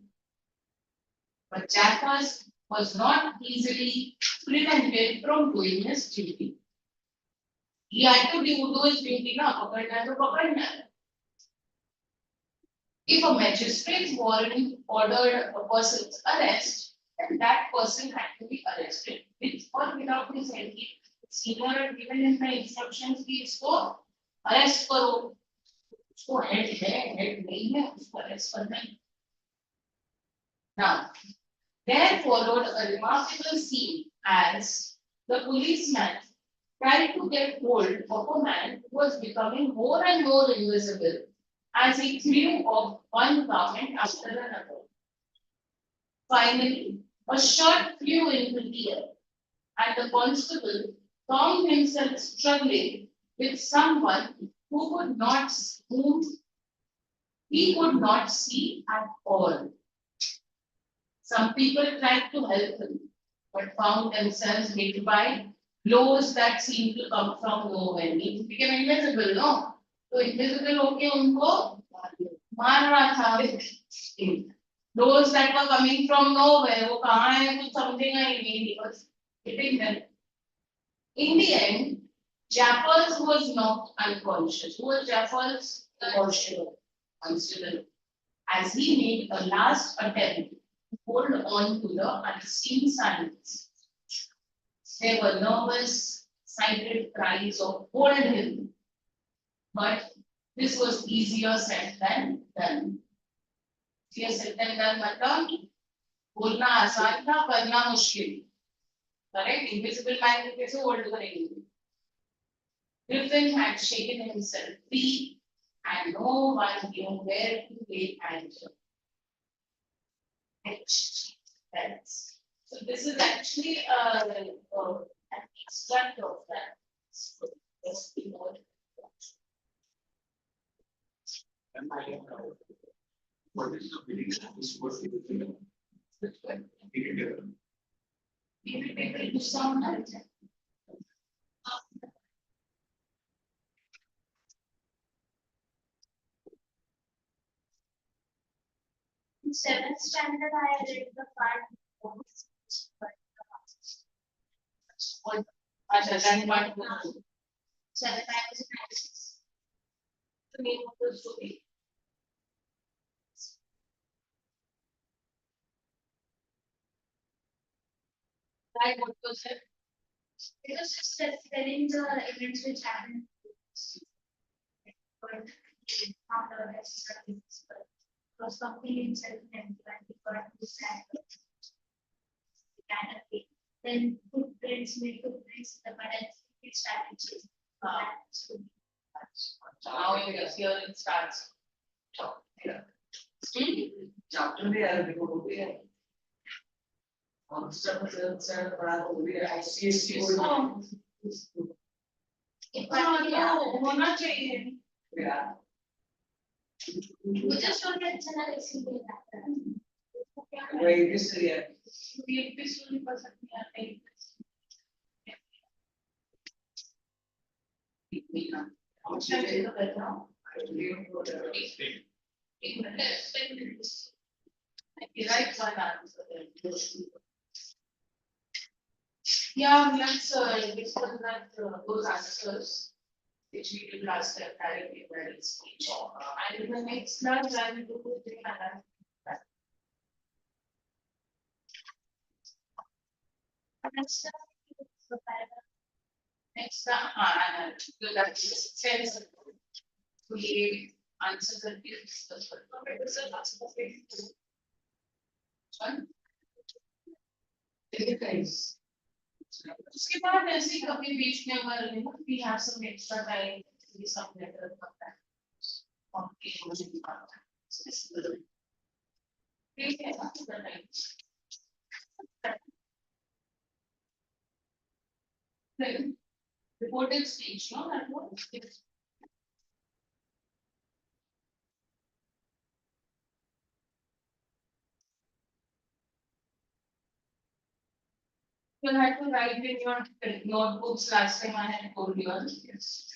But Jaffers was not easily prevented from doing his duty. He had to do his duty now, pakadna to pakadna. If a magistrate's warrant ordered a person's arrest, then that person had to be arrested with or without his head. Senior given in the instructions कि इसको arrest करो, उसको head नहीं है, उसको arrest करना है. Now, there followed a remarkable scene as the policeman tried to get hold of a man who was becoming more and more invisible as he threw off one garment after another. Finally, a shot flew into the air, and the constable found himself struggling with someone whom he could not see at all. Some people tried to help him, but found themselves hit by blows that seemed to come from nowhere. He became invisible, no? तो invisible होके उनको मार रहा था. Blows that were coming from nowhere, वो कहाँ है कुछ समझेगा ही नहीं. He was hitting them. In the end, Jaffers was knocked unconscious. Who was Jaffers? The constable. As he made a last attempt to hold on to the unseen silence. There were nervous, excited cries of hold him. But this was easier said than done. Easier said than done मतलब बोलना आसान था, करना मुश्किल. Correct? Invisible man को कैसे hold करेंगे? Griffin had shaken himself free, and no one knew where to lay anchor. So this is actually an extract of that. So let's be more. What is the meaning of this word? People do sound like that. In seventh standard, I read the part. अच्छा then what? Seventh, I was in analysis. The name of the story. Right, what was it? It was just telling the events which happened. But after that, was something in self-employed because then footprints, made footprints, the parents strategy. Now here it starts. Chapter में यार देखो वो भी है. और chapter से पढ़ा तो वो भी है. ICSE होना चाहिए. Yeah. We just don't get analysis. वही किस लिए? ये भी सुन पा सकते हैं. अच्छा चलो बैठो. एक minute. Right one answer. Yeah, let's discuss that those answers which we did last time directly where it's speech. And in the next class, I will do the analysis. Next, that's sense. We answer the discuss. उसके बाद ऐसे कभी बीच में अगर we have some extra time to be some better about that. ठीक है ना then reported speech, no, that was you had to write in your notebooks last time I had told you. Yes.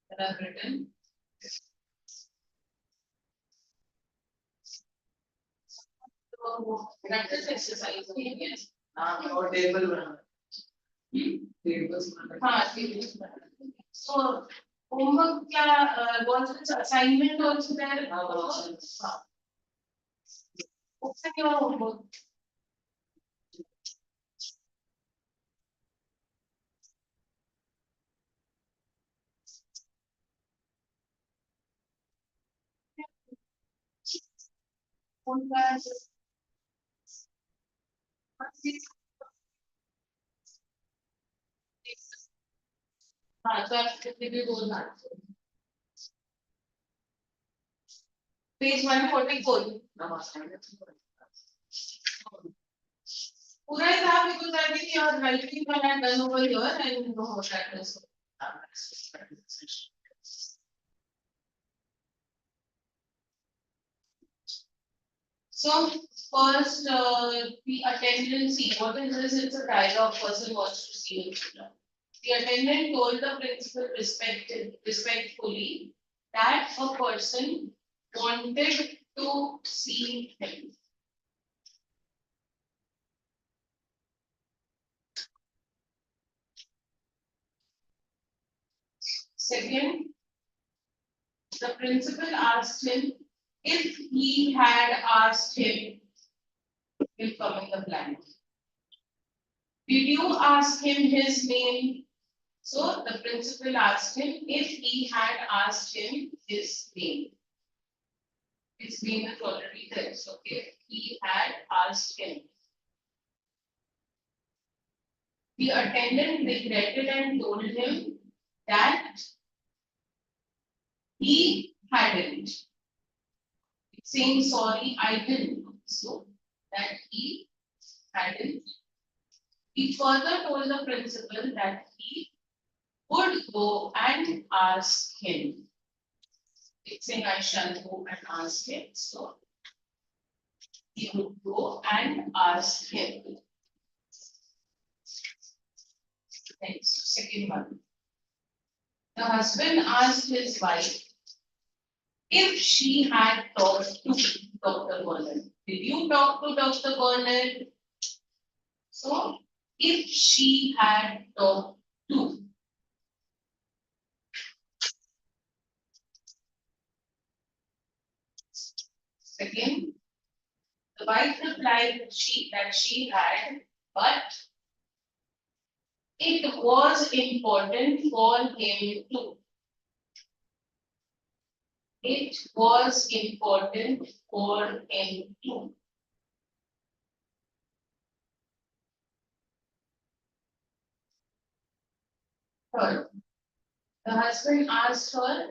That I've written. So, practice exercise. Yes. और table बनाना tables बनाना हाँ, so homework क्या was it assignment also there? हाँ. What's your homework? हाँ, तो आप कितने भी बोलना पेज 144 पूरा ही था because I think your writing one had done over here and you know how that is. So first the attendance, see what is this? It's a dialogue person wants to see it. The attendant told the principal respectfully that a person wanted to see him. Second, the principal asked him if he had asked him will come in the blank. Did you ask him his name? So the principal asked him if he had asked him his name. His name is already there. So if he had asked him. The attendant regretted and told him that he hadn't. Saying sorry, I didn't. So that he hadn't. He further told the principal that he would go and ask him. It's saying I shall go and ask him. So he would go and ask him. Next, second one. The husband asked his wife if she had talked to Dr. Bernard. Did you talk to Dr. Bernard? So, if she had talked to. Second, the wife replied that she had, but it was important for him to. It was important for him to. Third, the husband asked her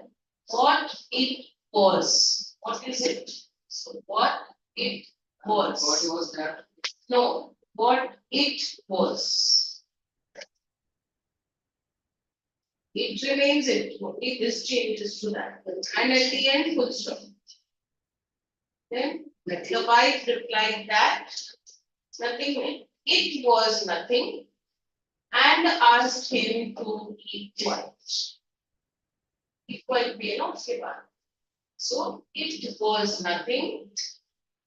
what it was. What is it? So what it was. what was that No, what it was. It remains it. Okay, this changes to that. And at the end, full stop. Then the wife replied that nothing. It was nothing, and asked him to keep quiet. Keep quiet, be not say one. So it was nothing,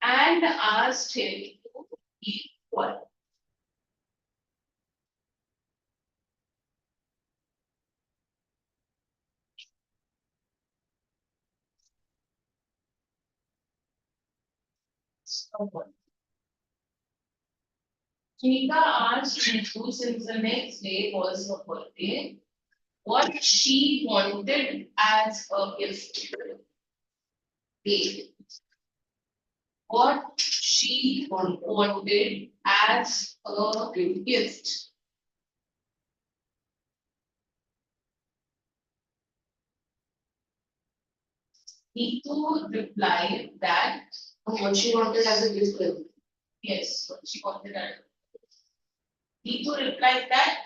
and asked him to keep quiet. Someone. Chika asked Nitu since the next day was her birthday, what she wanted as a gift. A. What she wanted as a gift. Nitu replied that what she wanted as a gift. yes, what she wanted as. Nitu replied that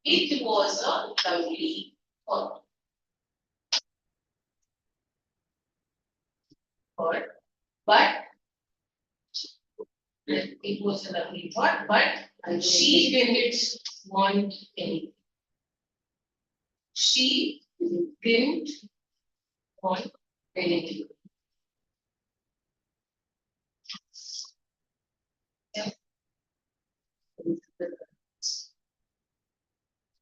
it was a lovely thought. But It was a lovely thought, but she didn't want anything. She didn't want anything.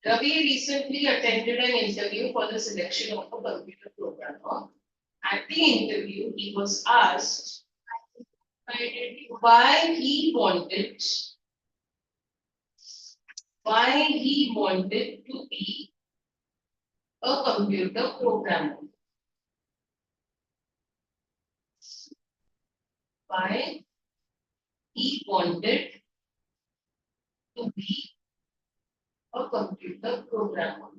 Ravi recently attended an interview for the selection of a computer programmer. At the interview, he was asked why he wanted to be a computer programmer. Why he wanted to be a computer programmer.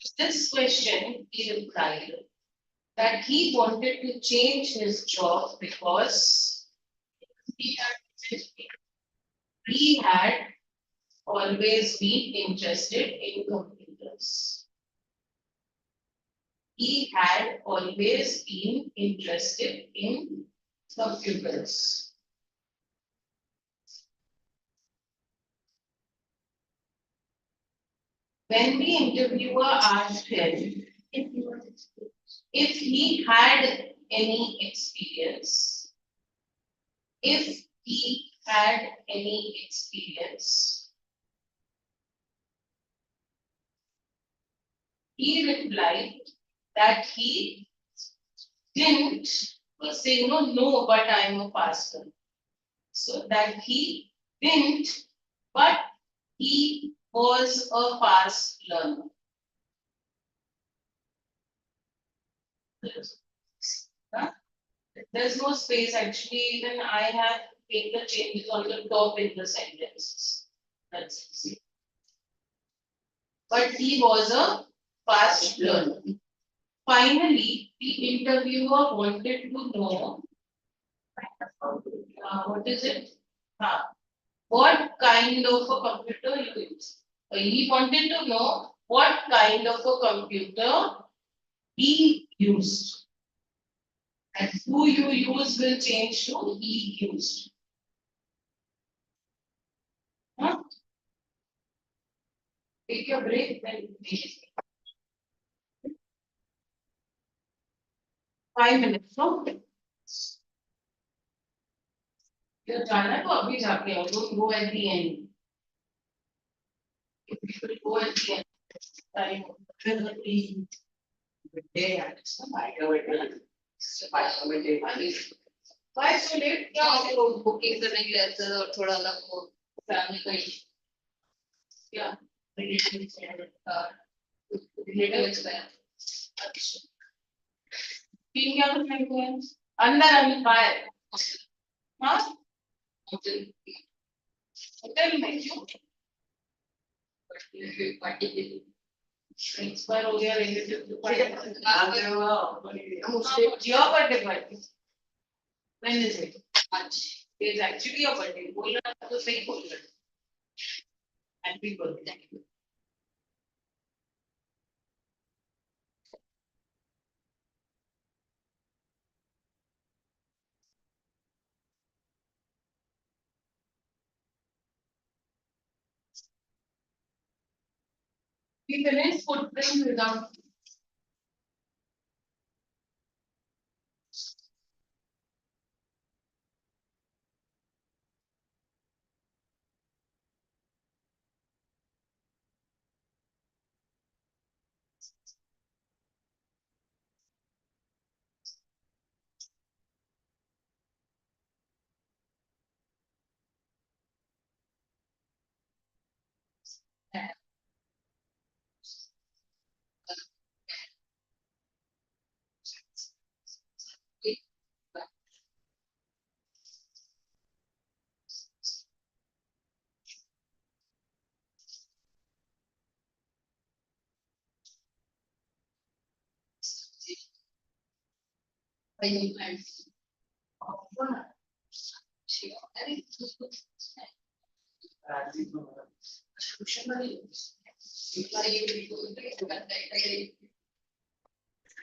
To this question, he replied that he wanted to change his job because he had always been interested in computers. He had always been interested in computers. When the interviewer asked him if he had any experience, he replied that he didn't say no, but I'm a pastor. So that he didn't, but he was a fast learner. Huh? There's no space actually, even I have made the changes on the top in the sentences. That's easy. But he was a fast learner. Finally, the interviewer wanted to know what is it? What kind of a computer you use? He wanted to know what kind of a computer he used. And who you use will change to he used. Huh? Take a break, then please. 5 minutes, no? You जाना तो अभी जाके आओ, don't go at the end. If you will go at the end, time why so late? क्या booking करने के लिए ऐसे और थोड़ा अलग हो फैमिली का क्या रिलेटिव एक्सपेयर अच्छा तीन क्या करने को है अंदर अंदर बाहर हाँ होटल में क्यों एक्सपायर हो गया relative to your birthday party when is it it's actually your birthday बोलना तो सही बोलना happy birthday we finished footprint without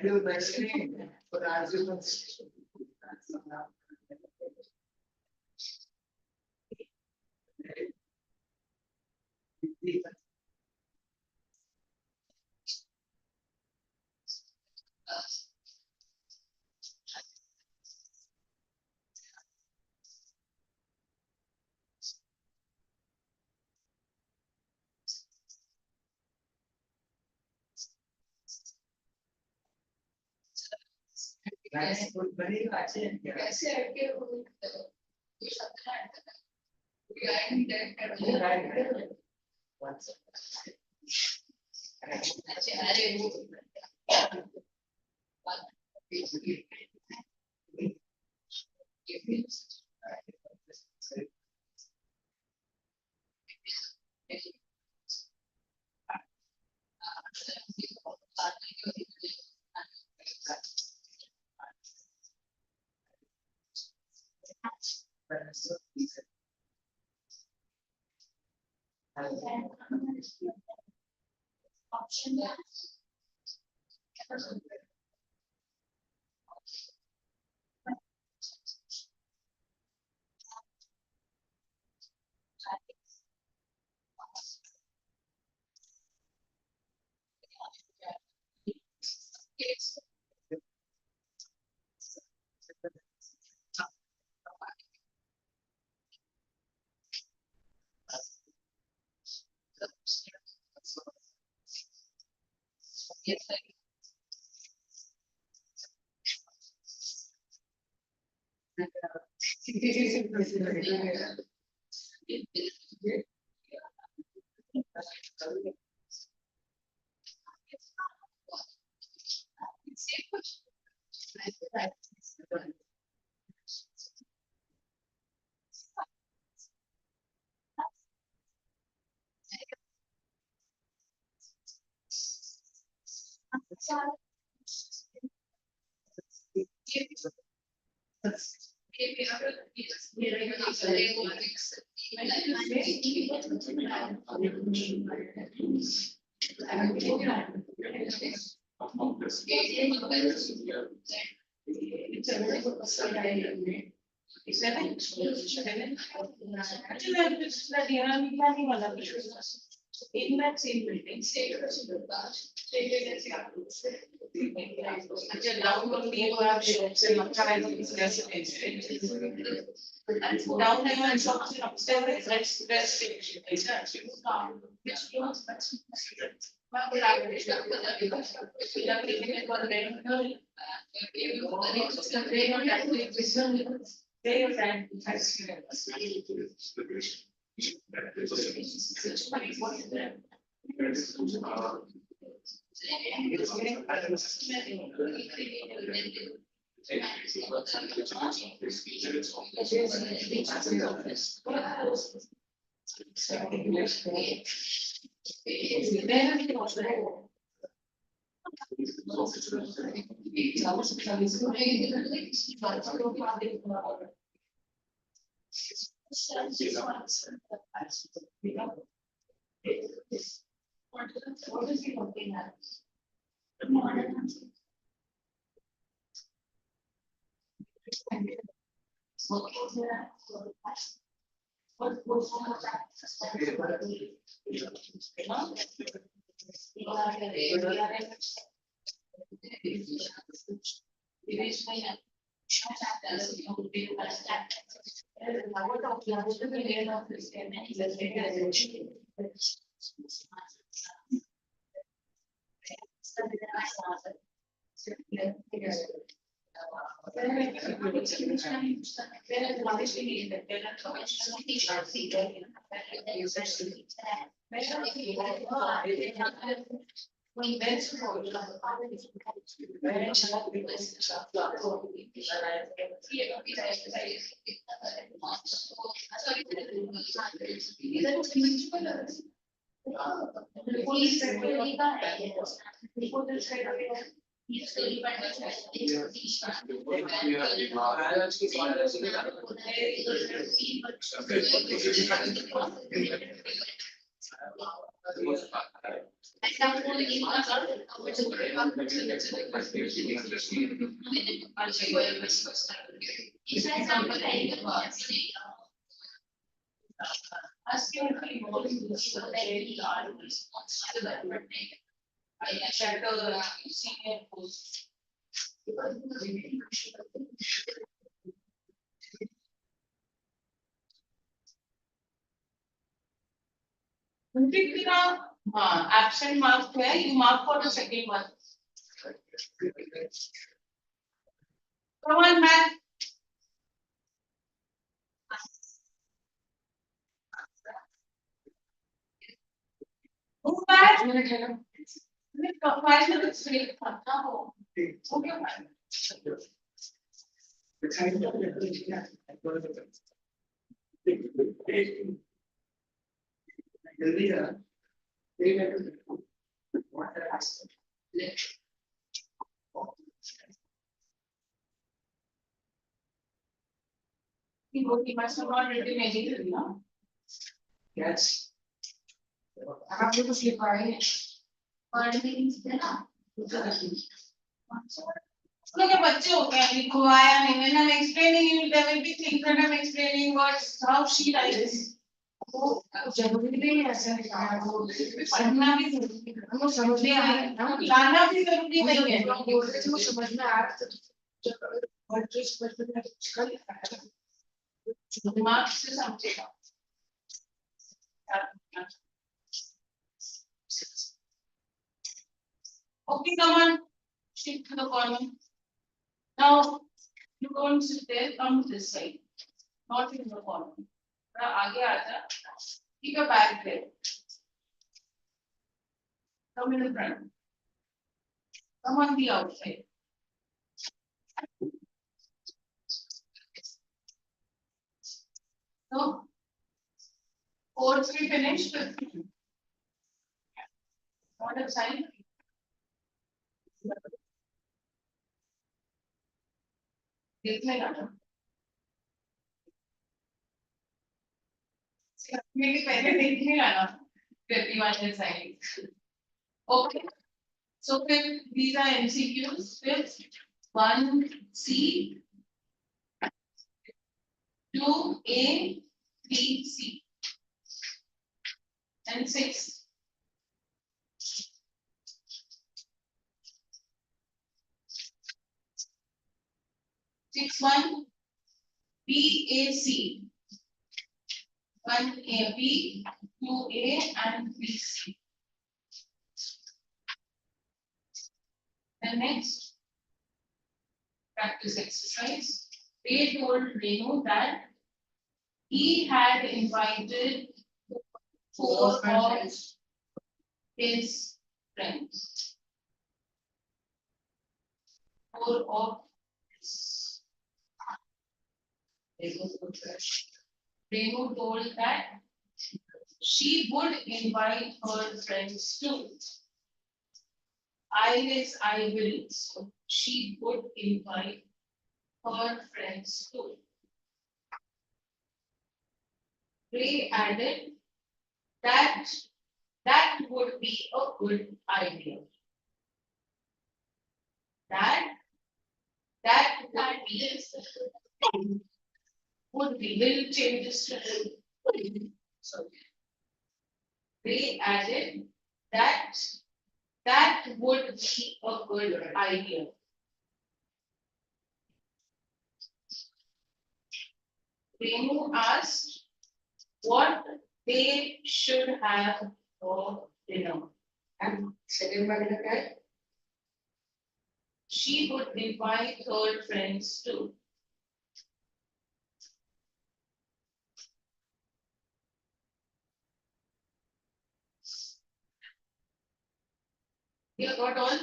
do the same, but as you can see. That's good, very much. कैसे आके वो ये सब अच्छा अरे वो option in that same building, stay down on the shops and down there and shops and upstairs, rest station. What is he looking at? Senior post. Absent mark है, you mark for the second one. Come on, man. Move back. 5 minutes straight. हो. Okay, man. जल्दी करा He must have not written anything, no? Yes. आपने कुछ लिखा है? लोग क्या बच्चे हो क्या लिखो आया नहीं when I'm explaining there will be things that I'm explaining what how she writes वो जरूरी नहीं है ऐसा लिखना वो पढ़ना भी जरूरी है वो समझ में आ रहा है लाना भी जरूरी नहीं है बोल रहे थे वो समझ में आ रहा है और जो समझ में आ उसका लिखा है दिमाग से समझेगा okay come on shift to the column. Now, you don't sit there, come this side, not in the corner. थोड़ा आगे आ जा, keep your back there. Come in the front. Come on the outside. So, fourth we finished. What a sign. देखने लगा मेरे पहले देखने लगा 51 signs. Okay, so these are MCQs. Fifth, 1C, 2A, 3C, and 6. Six one BAC, 1AB, 2A, and 3C. The next practice exercise, they told Renu that he had invited 4 of his friends. 4 of his. Renu told that she would invite her friends too. I will. So she would invite her friends too. Ray added that would be a good idea. That would be will change this to would. So they added that would be a good idea. Renu asked what they should have for dinner. And second one, she would invite her friends too. You got all?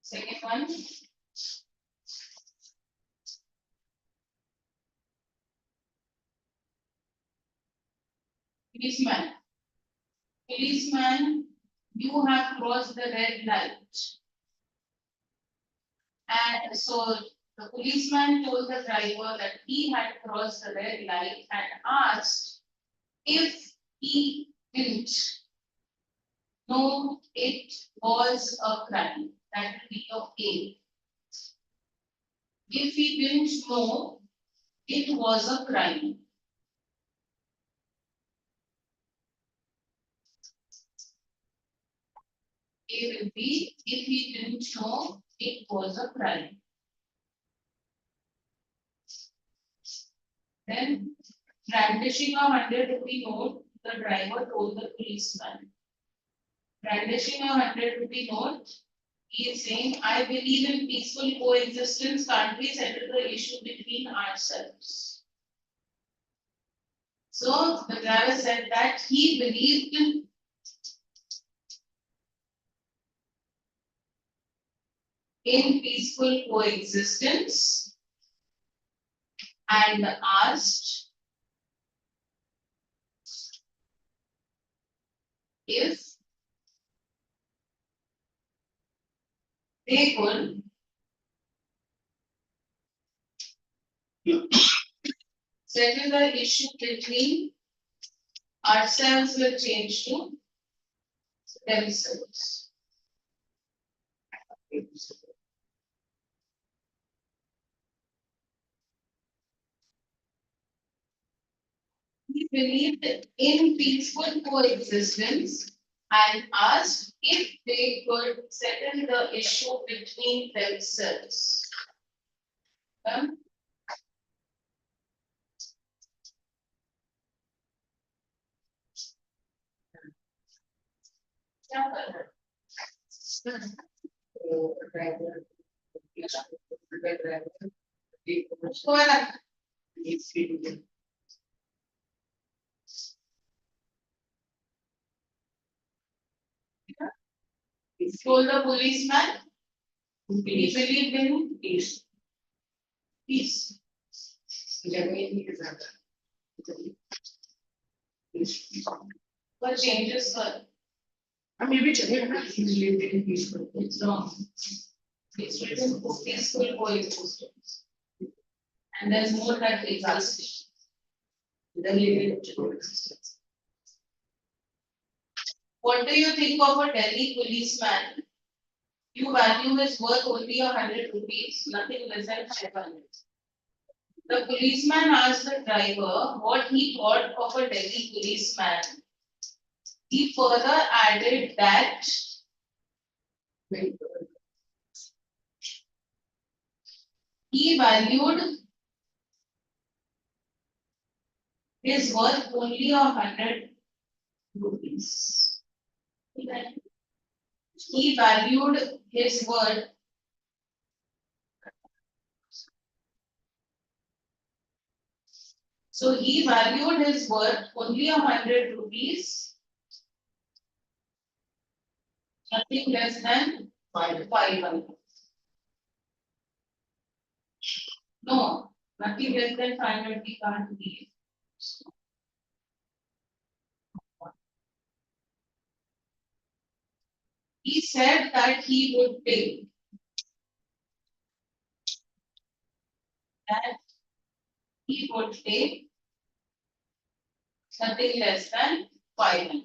Second one. Policeman, you have crossed the red light. And so the policeman told the driver that he had crossed the red light and asked if he didn't know it was a crime, that will be your A. If he didn't know it was a crime. A will be if he didn't know it was a crime. Then brandishing a 100 rupee note, the driver told the policeman. Brandishing a 100 rupee note, he is saying, I believe in peaceful coexistence, can't we settle the issue between ourselves? So the driver said that he believed in peaceful coexistence and asked if they could settle the issue between ourselves will change to themselves. He believed in peaceful coexistence and asked if they could settle the issue between themselves. Um, क्या कर रहे हैं? उसको है ना? Told the policeman, he believed in peace. Peace. But changes were. Maybe he's lived in peaceful. It's wrong. It's written for peaceful coexistence. And there's more that exists. Then living in coexistence. What do you think of a Delhi policeman? You value his worth only 100 rupees, nothing less than 500. The policeman asked the driver what he thought of a Delhi policeman. He further added that he valued his worth only 100 rupees. He valued his worth so he valued his worth only 100 rupees, nothing less than 500. No, nothing less than 500 we can't give. He said that he would pay. That he would pay nothing less than 500.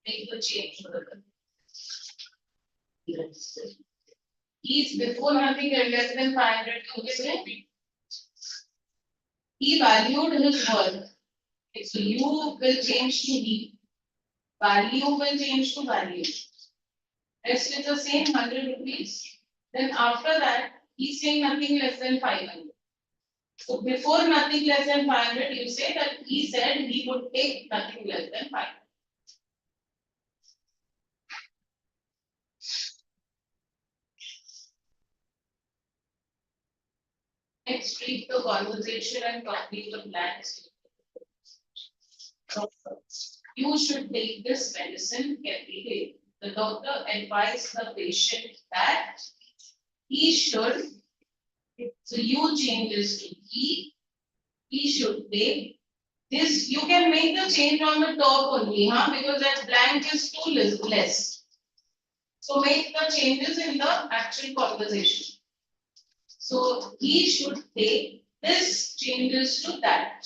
Make the change for the He's before nothing less than 500. He valued his worth. Okay, so you will change to he. Value will change to value. Rest is the same 100 rupees. Then after that, he's saying nothing less than 500. So before nothing less than 500, you say that he said he would take nothing less than 500. Next, read the conversation and complete the plans. You should take this medicine every day. The doctor advised the patient that he should. So you change this to he should take this. You can make the change on the top only, huh? Because that blank is too less. So make the changes in the actual conversation. So he should take this changes to that.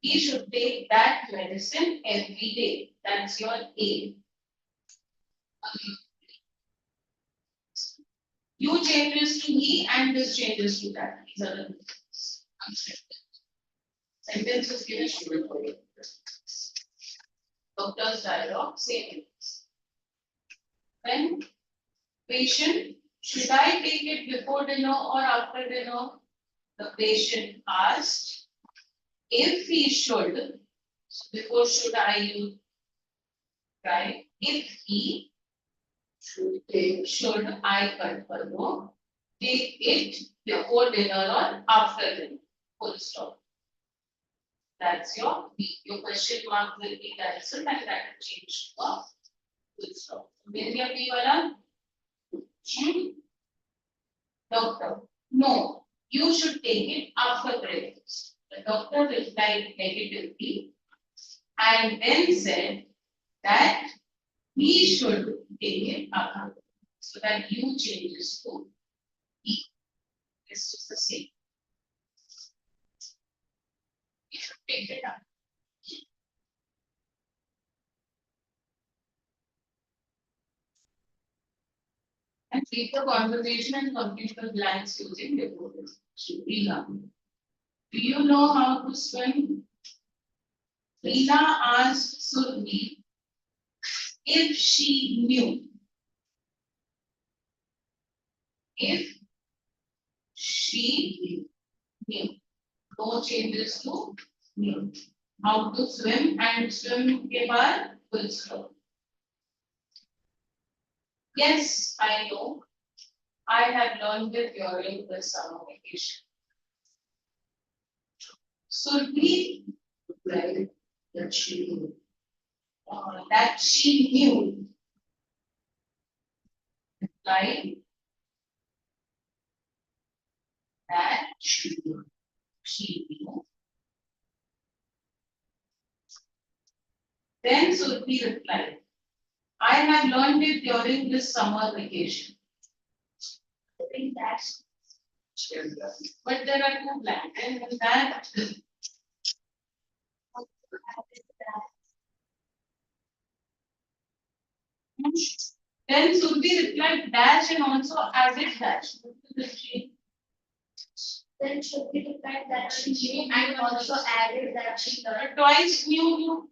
he should take that medicine every day. That's your aim. You changes to he and this changes to that. These are the sentence is given to you. Doctor's dialogue, same things. Then patient, should I take it before dinner or after dinner? The patient asked if he should. Before should I you try? If he should take, should I confirm? Take it before dinner or after dinner. Full stop. That's your B. Your question mark will be cancelled and that will change to a full stop. Maybe a B wala? Doctor, no, you should take it after breakfast. The doctor replied negatively and then said that he should take it after. So that you changes to E. This is the same. You should take it up. And keep the conversation and complete the blanks using decodes. Do you know how to swim? Rina asked Surmi if she knew. If she knew. No changes to knew. How to swim and swim के बाद full stop. Yes, I know. I have learned it during the summer vacation. Surmi replied that she knew. That she knew. Replied that she knew. Then Surmi replied, I have learned it during this summer vacation. I think that's. But there are two blanks, and in that. Then Surmi replied dash and also added dash. Then should be the fact that she knew and also added that she learned Twice knew.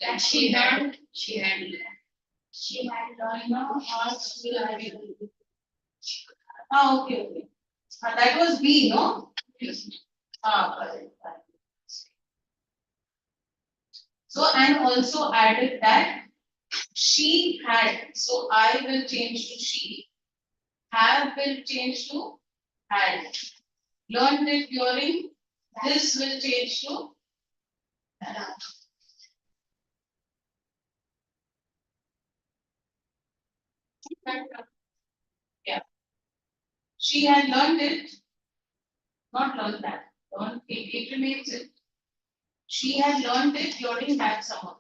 that she learned, She had learned. she had learned or she learned. Ah, okay, okay. That was B, no? Yes. Correct. So, and also added that she had. So, I will change to she. Have will change to had. Learned it during. This will change to had. Yeah. She had learned it. Not learned that. Learned it remains it. She had learned it during that summer.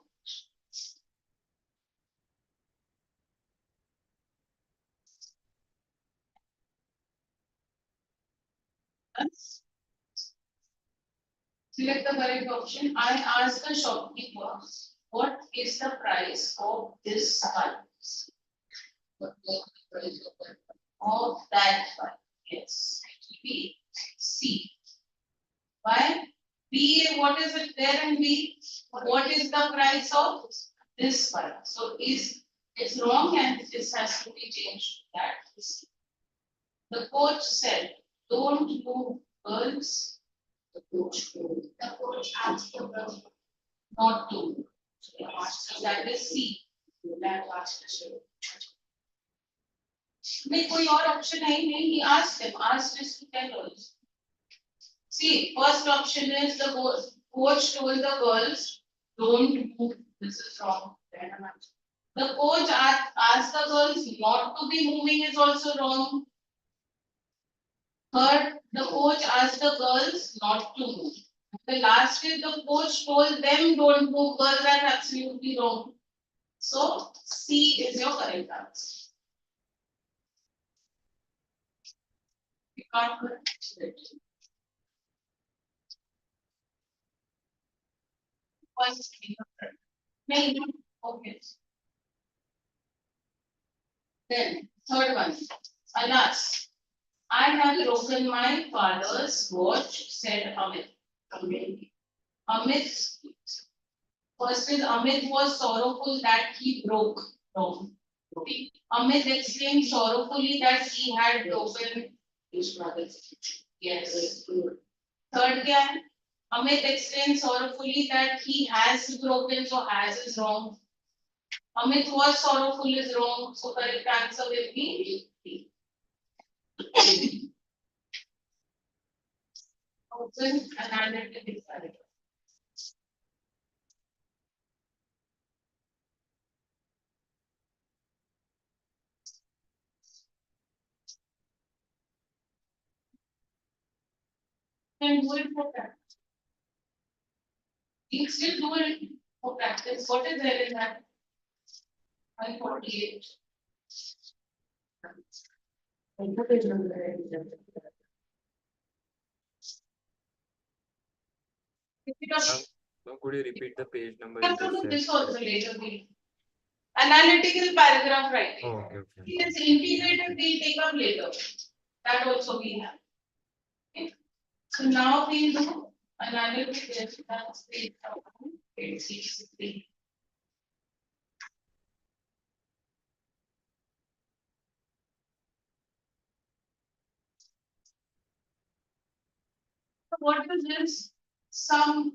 Select the correct option. I asked the shopkeeper, what is the price of this one? Of that one. Yes. B, C. Why? B, what is it there in B? What is the price of this one? So is it's wrong and this has to be changed to that. The coach said, don't move, girls. The coach told. The coach asked the girl Not to. So that is C. That asked the नहीं कोई और option है ही नहीं. He asked him. Asked is to tell also. See, first option is the coach told the girls, don't move. This is wrong. The coach asked the girls not to be moving is also wrong. Third, the coach asked the girls not to move. The last is the coach told them don't move. Girls are absolutely wrong. So C is your correct answer. You can't correct it. One second. No, okay. Then, third one. Alas, I have broken my father's watch, said Amit. Amit, first is Amit was sorrowful that he broke. Wrong. Amit explained sorrowfully that he had broken his father's. Yes. Third क्या है? Amit explained sorrowfully that he has broken, so has is wrong. Amit was sorrowful is wrong, so correct answer will be B. Open analytical paragraph. Then do it for practice. You still do it for practice. What is there in that? 148. Pick it up. Could you repeat the page number You you have to just do said? this also later. Analytical paragraph writing. Oh, okay, okay. Yes, integrated we'll take up later. That also we have. Okay. So now we'll do analytical. That's page 63. So what is this? Some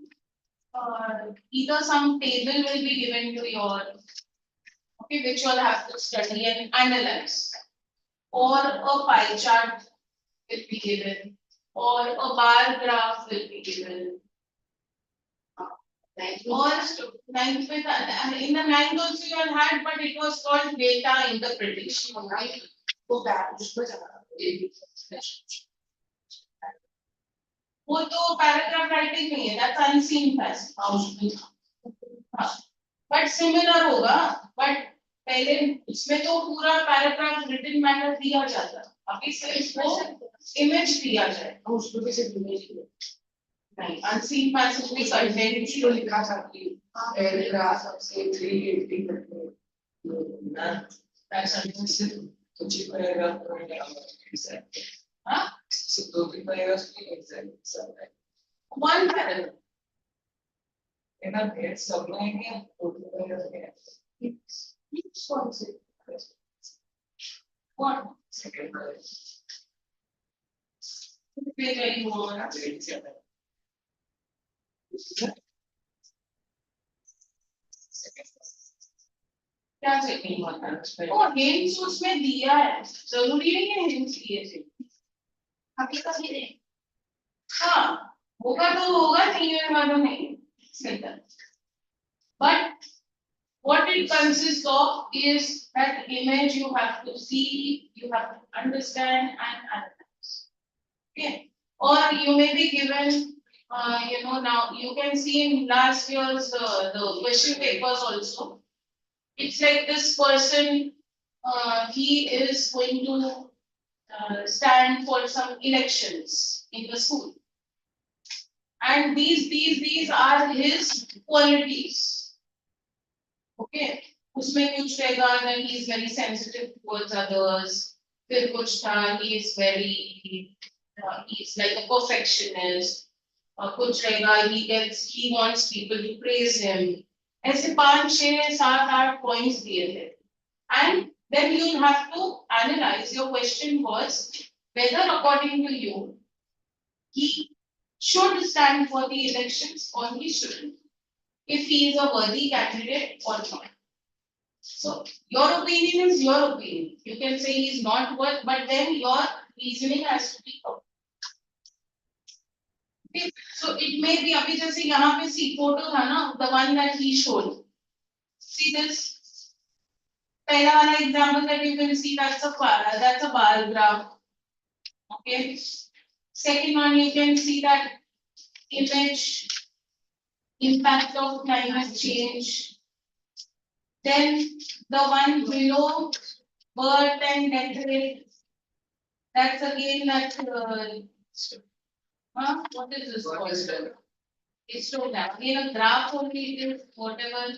either some table will be given to your, okay, which you'll have to study and analyze, or a pie chart will be given, or a bar graph will be given. Or ninth with in the ninth also you all had, but it was called data interpretation, right? Go back. वो तो paragraph writing नहीं है, that's unseen passage. But similar होगा, but पहले इसमें तो पूरा paragraph written matter दिया जाता, अभी सिर्फ इसको इमेज दिया जाए, उसको भी सिर्फ इमेज नहीं, अनसीन पैसेज में कंटेंट ही तो लिखा सकती है, पैराग्राफ से 380 तक ना ऐसा नहीं सिर्फ कुछ ही पैराग्राफ पढ़ने का है, हाँ सिर्फ 2-3 पैराग्राफ की एग्जाम सब है, one paragraph. And I'm here summing it. Each one is one second. क्या चेकिंग होता है? ओ हिंट्स उसमें दिया है, जरूरी नहीं है हिंट्स दिए थे, अभी का भी नहीं, हाँ होगा तो होगा, नहीं होगा मालूम नहीं, but what it consists of is that image you have to see, you have to understand and analyze. Okay, or you may be given, now you can see in last year's the question papers also. It's like this person, he is going to stand for some elections in the school. And these are his qualities. Okay, उसमें कुछ रहेगा that he is very sensitive towards others. फिर कुछ था he is very, he is like a perfectionist. कुछ रहेगा he wants people to praise him. ऐसे 5, 6, 7, 8 points दिए थे. And then you have to analyze. Your question was whether according to you he should stand for the elections or he shouldn't, if he is a worthy candidate or not. So your opinion is your opinion. You can say he is not worth, but then your reasoning has to be correct. Okay. So it may be अभी जैसे यहाँ पे see photo था ना, the one that he showed. See this. पहला वाला example that you can see, that's a bar graph. Okay. Second one, you can see that image, impact of climate change. Then the one below, birth and death rate. That's again that. What is this called? Histogram. Again, a graph only is whatever.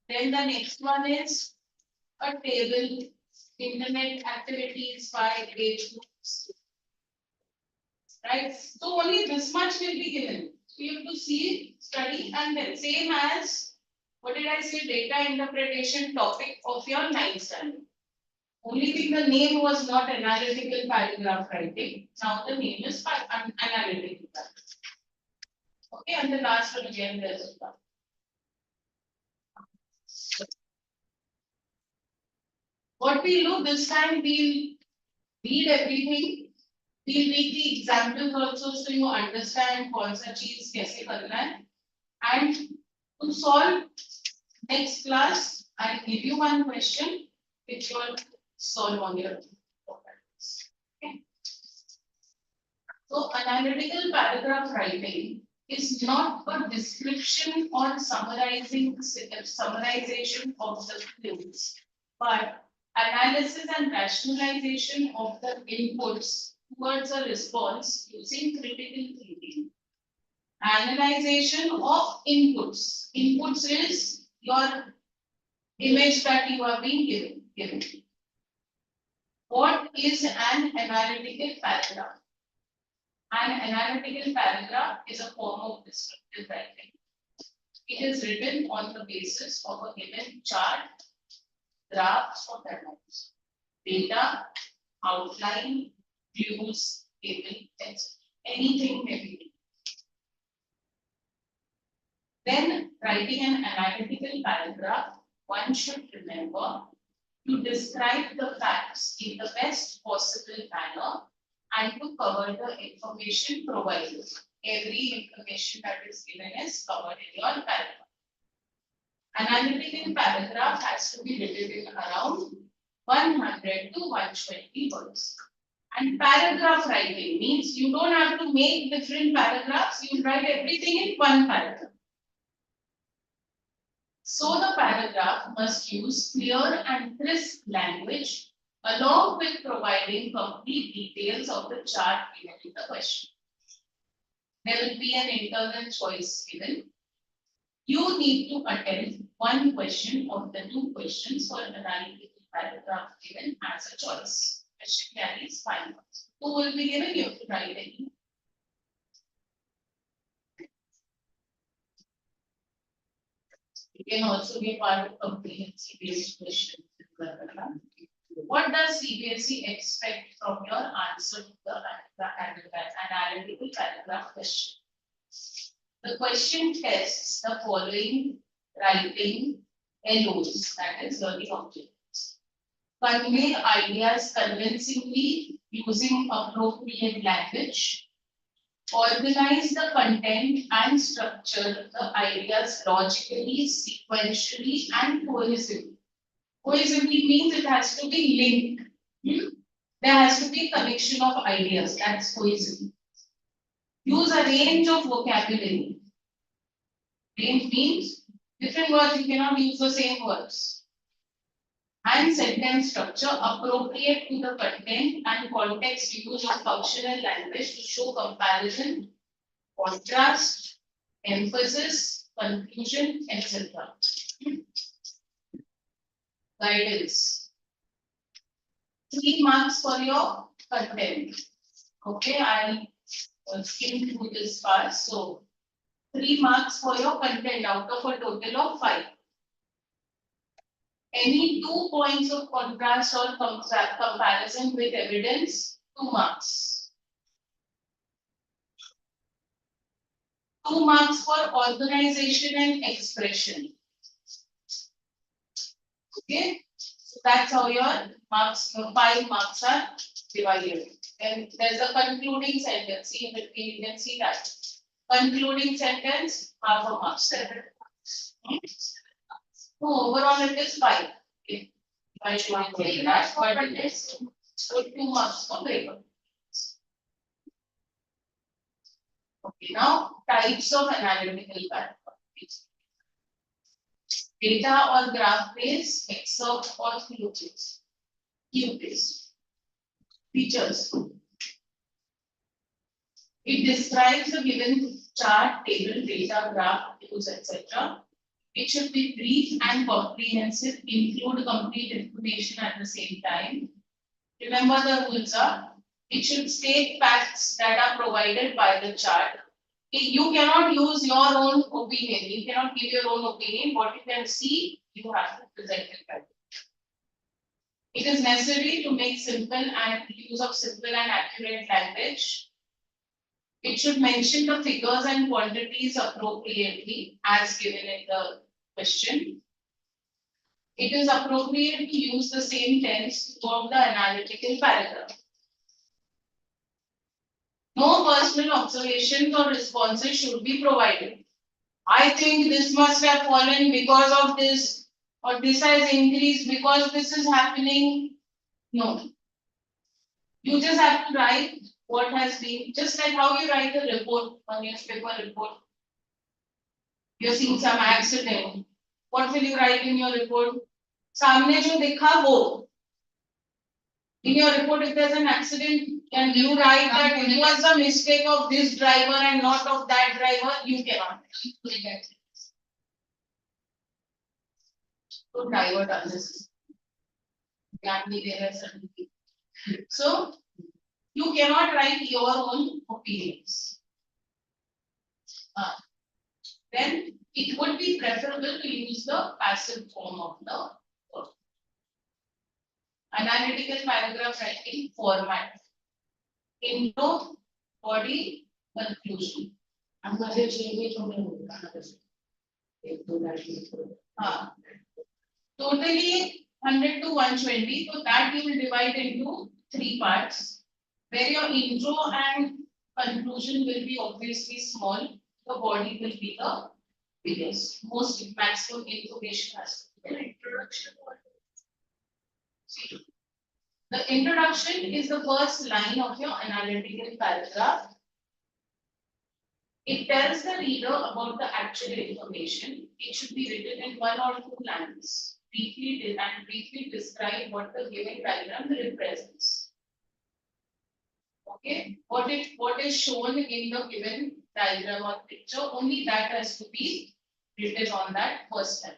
Then the next one is a table, internet activities by age groups. Right? So only this much will be given. So you have to see, study, and then same as what did I say? Data interpretation topic of your 9th standard. Only thing the name was not analytical paragraph writing. Now the name is analytical paragraph. Okay, and the last one again there's a one. What we'll do this time, we'll read everything. We'll read the examples also so you understand कौन सा चीज कैसे करना है. And to solve next class, I'll give you one question which you will solve on your own. Okay. So analytical paragraph writing is not a description or summarization of the clues, but analysis and rationalization of the inputs towards a response using critical thinking. Analyzation of inputs. Inputs is your image that you are being given. What is an analytical paragraph? An analytical paragraph is a form of descriptive writing. It is written on the basis of a given chart, graphs or diagrams, data, outline, views, table, text, anything may be. Then writing an analytical paragraph, one should remember to describe the facts in the best possible manner and to cover the information provided. Every information that is given is covered in your paragraph. Analytical paragraph has to be written in around 100 to 120 words. And paragraph writing means you don't have to make different paragraphs, you write everything in one paragraph. So the paragraph must use clear and crisp language along with providing complete details of the chart given in the question. There will be an internal choice given. You need to attempt one question of the two questions for an analytical paragraph given as a choice. Question carries 5 marks. Who will be given? You have to write any. It can also be a part of comprehensive based questions. What does CBSE expect from your answer to the analytical paragraph question? The question tests the following writing LOs, that is learning objectives. Convey ideas convincingly using appropriate language. Organize the content and structure the ideas logically, sequentially, and cohesively. Cohesively means it has to be linked. There has to be connection of ideas. That's cohesive. Use a range of vocabulary. Range means different words, you cannot use the same words. And sentence structure appropriate to the content and context. Use of functional language to show comparison, contrast, emphasis, conclusion, etc. Guidance. 3 marks for your content. Okay, I'll skim through this fast. So 3 marks for your content out of a total of 5. Any 2 points of contrast or comparison with evidence, 2 marks. 2 marks for organization and expression. Okay, so that's how your marks, your 5 marks are divided. And there's a concluding sentence. See, in between you can see that. Concluding sentence, half a mark. So overall it is 5. Okay. I should say that, but it is 2 marks for paper. Okay, now types of analytical paragraph. Data or graph based, excerpt or clue based. Features. It describes the given chart, table, data, graph, views, etc. It should be brief and comprehensive, include complete information at the same time. Remember the rules are, it should state facts that are provided by the chart. You cannot use your own opinion. You cannot give your own opinion. What you can see, you have to present it back. It is necessary to make simple and use of simple and accurate language. It should mention the figures and quantities appropriately as given in the question. It is appropriate to use the same tense throughout the analytical paragraph. No personal observations or responses should be provided. I think this must have fallen because of this, or this has increased because this is happening. No. You just have to write what has been, just like how you write a report, a newspaper report. You're seeing some accident. What will you write in your report? सामने जो दिखा वो. In your report, if there's an accident, can you write that it was a mistake of this driver and not of that driver? You cannot. So driver does this. Can't be there suddenly. So you cannot write your own opinions. Then it would be preferable to use the passive form of the verb. Analytical paragraph writing format. Intro, body, conclusion. I'm going to change it from totally 100 to 120. So that you will divide into 3 parts, where your intro and conclusion will be obviously small. The body will be the biggest. Most maximum information has to be the introduction. The introduction is the first line of your analytical paragraph. It tells the reader about the actual information. It should be written in 1 or 2 lines. Briefly describe what the given diagram represents. Okay, what is shown in the given diagram or picture, only that has to be written on that first line.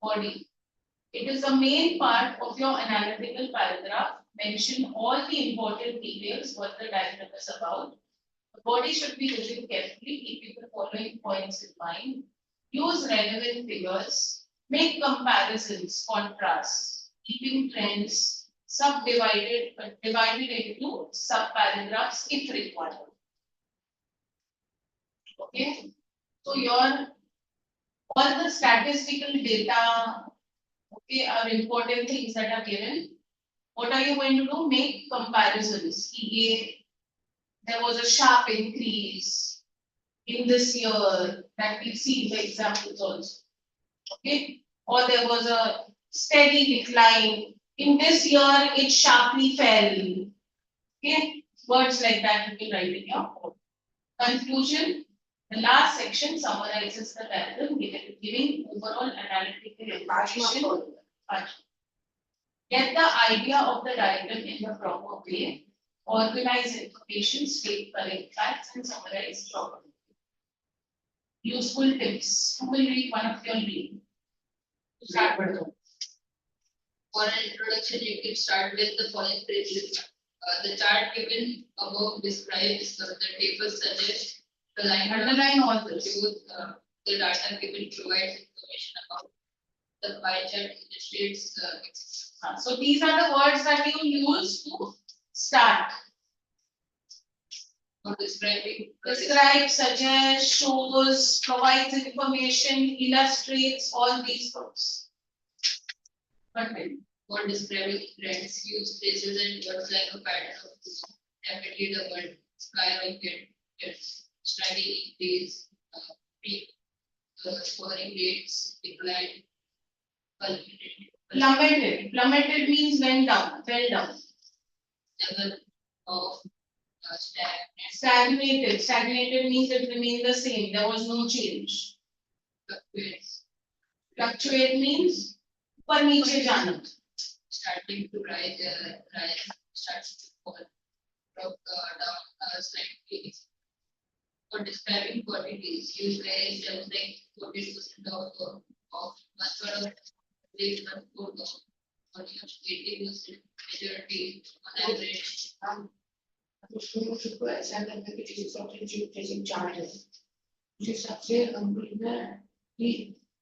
Body. It is the main part of your analytical paragraph. Mention all the important details what the diagram is about. The body should be written carefully, keeping the following points in mind. Use relevant figures. Make comparisons, contrasts, keeping trends, divided into sub-paragraphs if required. Okay, so all the statistical data, okay, are important things that are given. What are you going to do? Make comparisons. There was a sharp increase in this year that we see in the examples also. Okay, or there was a steady decline. In this year, it sharply fell. Okay, words like that you will write in your code. Conclusion. The last section summarizes the diagram, giving overall analytical information. Get the idea of the diagram in the proper way. Organize information, state correct facts, and summarize properly. Useful tips. Who will read one of your read? Start with them. For an introduction, you can start with the following phrases. The chart given above describes the table suggests the line Underline all this. The data given provides information about the pie chart illustrates So these are the words that you use to start. for describing Describe, suggests, shows, provides information, illustrates, all these words. Continue. for describing trends, use phrases and words like a pattern of rapidly doubled, skyrocket, steady increase, peak, scoring rates, decline, Plummeted. Plummeted means went down, fell down. level of Stagnated. Stagnated means it remained the same. There was no change. fluctuates, Fluctuate means ऊपर नीचे जाना. starting to rise, starts to fall, drop down slightly, for describing quantities, use various terms like 40% of one third of this one fourth of or 80% majority on average. उसमें उसको ऐसा करना कि किसी subject जैसे चार्ट है मुझे सबसे अनबुलना कि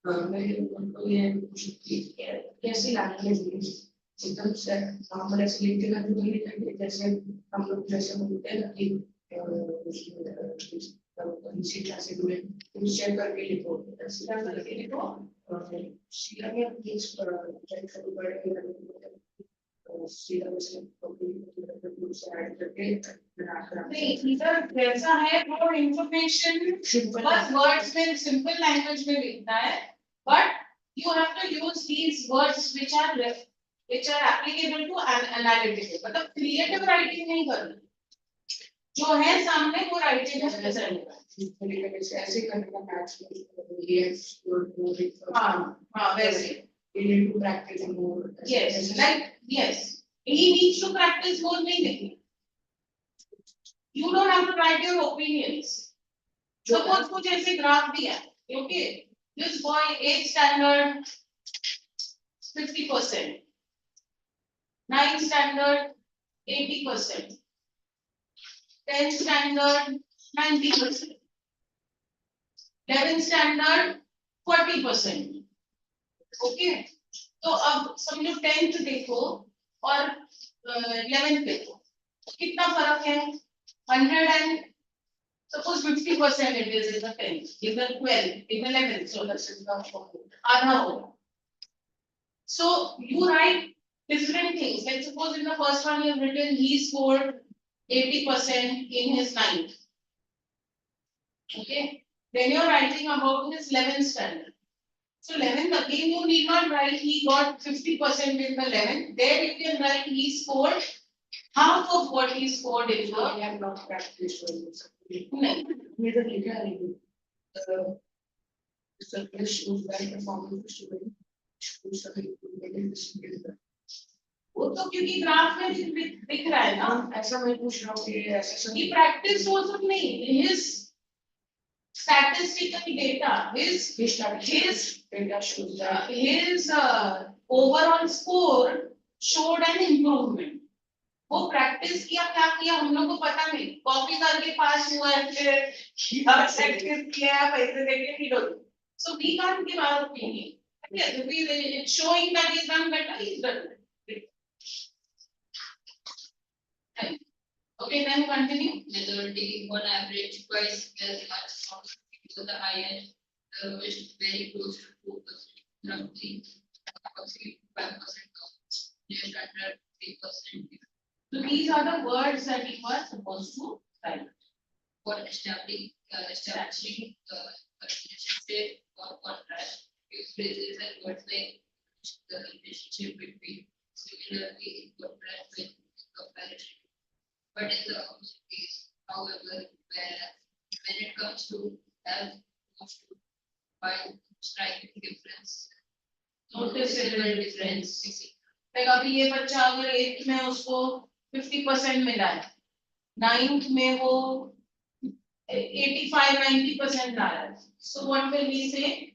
मैं उनको ये कैसे लैंग्वेज यूज एकदम से नॉर्मल ऐसे लिख के ना तो नहीं करते जैसे हम लोग जैसे बोलते हैं ना कि इसी क्लास में चेक करके लिखो ऐसे करके लिखो और फिर सीधा में प्लीज चेक करो बड़े सीधा से नहीं इधर जैसा है वो इंफॉर्मेशन बस वर्ड्स में सिंपल लैंग्वेज में लिखना है but you have to use these words which are applicable to an analytical मतलब creative writing नहीं करना जो है सामने वो राइटिंग है ऐसे करने का मैच हाँ वैसे you need to practice more yes like yes he needs to practice more नहीं you don't have to write your opinions suppose कुछ ऐसे ग्राफ दिया okay this boy 8th standard 50% 9th standard 80% 10th standard 90% 11th standard 40% okay तो अब समझो 10th देखो और 11th देखो कितना फर्क है 100 and suppose 50% it is in the 10th in the 12th in the 11th so that's आधा होगा so you write different things like suppose in the first one you have written he scored 80% in his 9th okay then you are writing about his 11th standard. So 11th again you need not write he got 50% in the 11th. There you can write he scored half of what he scored in the. I have not practiced no. Neither did I. The question is very performance student. वो तो क्योंकि graph में दिख रहा है ना ऐसा मैं पूछ रहा हूँ ये ऐसा की प्रैक्टिस हो सब नहीं his statistical data his data shows that his overall score showed an improvement वो प्रैक्टिस किया क्या किया हम लोग को पता नहीं कॉपी करके पास हुआ है फिर प्रैक्टिस किया पैसे देके नहीं डोल so we can't give our opinion yes it's showing that he's done better he's done okay then continue Majority on average twice as much to the highest, the lowest very close to 2%, roughly approximately 5% of just under 3%. So these are the words that you are supposed to write. For establishing a relationship or contrast, use phrases and words like the relationship between similarly in contrast with comparison. But in the opposite case, however, when it comes to have most to find striking difference, Noticeable difference. like अभी ये बच्चा अगर 8th में उसको 50% मिला है 9th में वो 85-90% ला रहा है so what will we say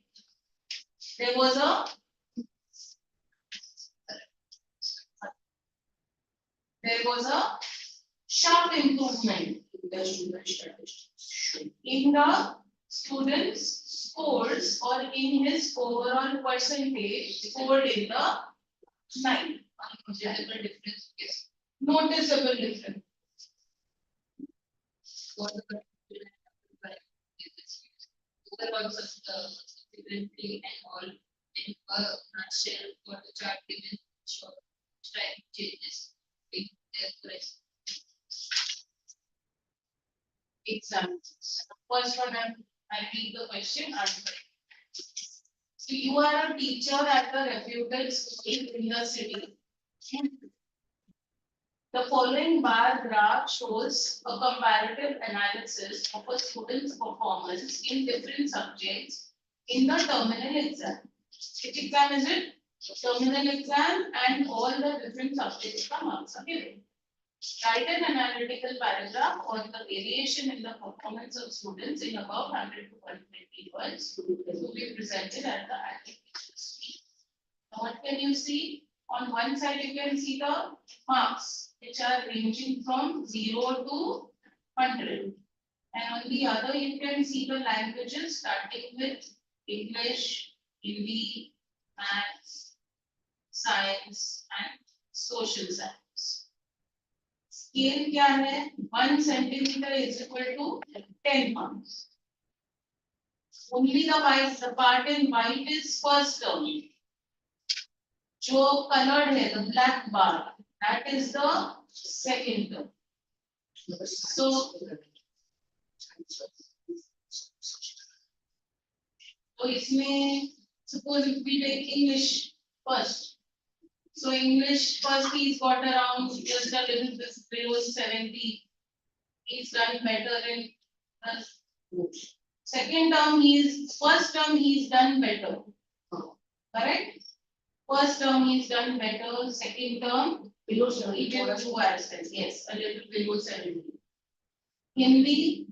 there was a sharp improvement in the students scores or in his overall percentage scored in the 9 noticeable difference is noticeable difference for the overall subsequently and all in a nutshell for the chart given short striking changes in their price. Examples. First one, I read the question answer. So you are a teacher at the reputed school in the city. The following bar graph shows a comparative analysis of a student's performance in different subjects in the terminal exam. Which exam is it? Terminal exam and all the different subjects come out. Okay. Write an analytical paragraph on the variation in the performance of students in above 100 to 120 words to be presented at the application meet. Now, what can you see? On one side, you can see the marks, which are ranging from 0 to 100. And on the other, you can see the languages starting with English, Hindi, Maths, Science, and Social Science. Scale क्या है? 1 centimeter is equal to 10 marks. Only the part in white is first term. जो colored है, the black bar, that is the second term. So इसमें suppose if we take English first. So English first he's got around just a little bit below 70. He's done better in second term first term he's done better. Correct? First term he's done better, second term below 70. Yes, a little below 70. Hindi,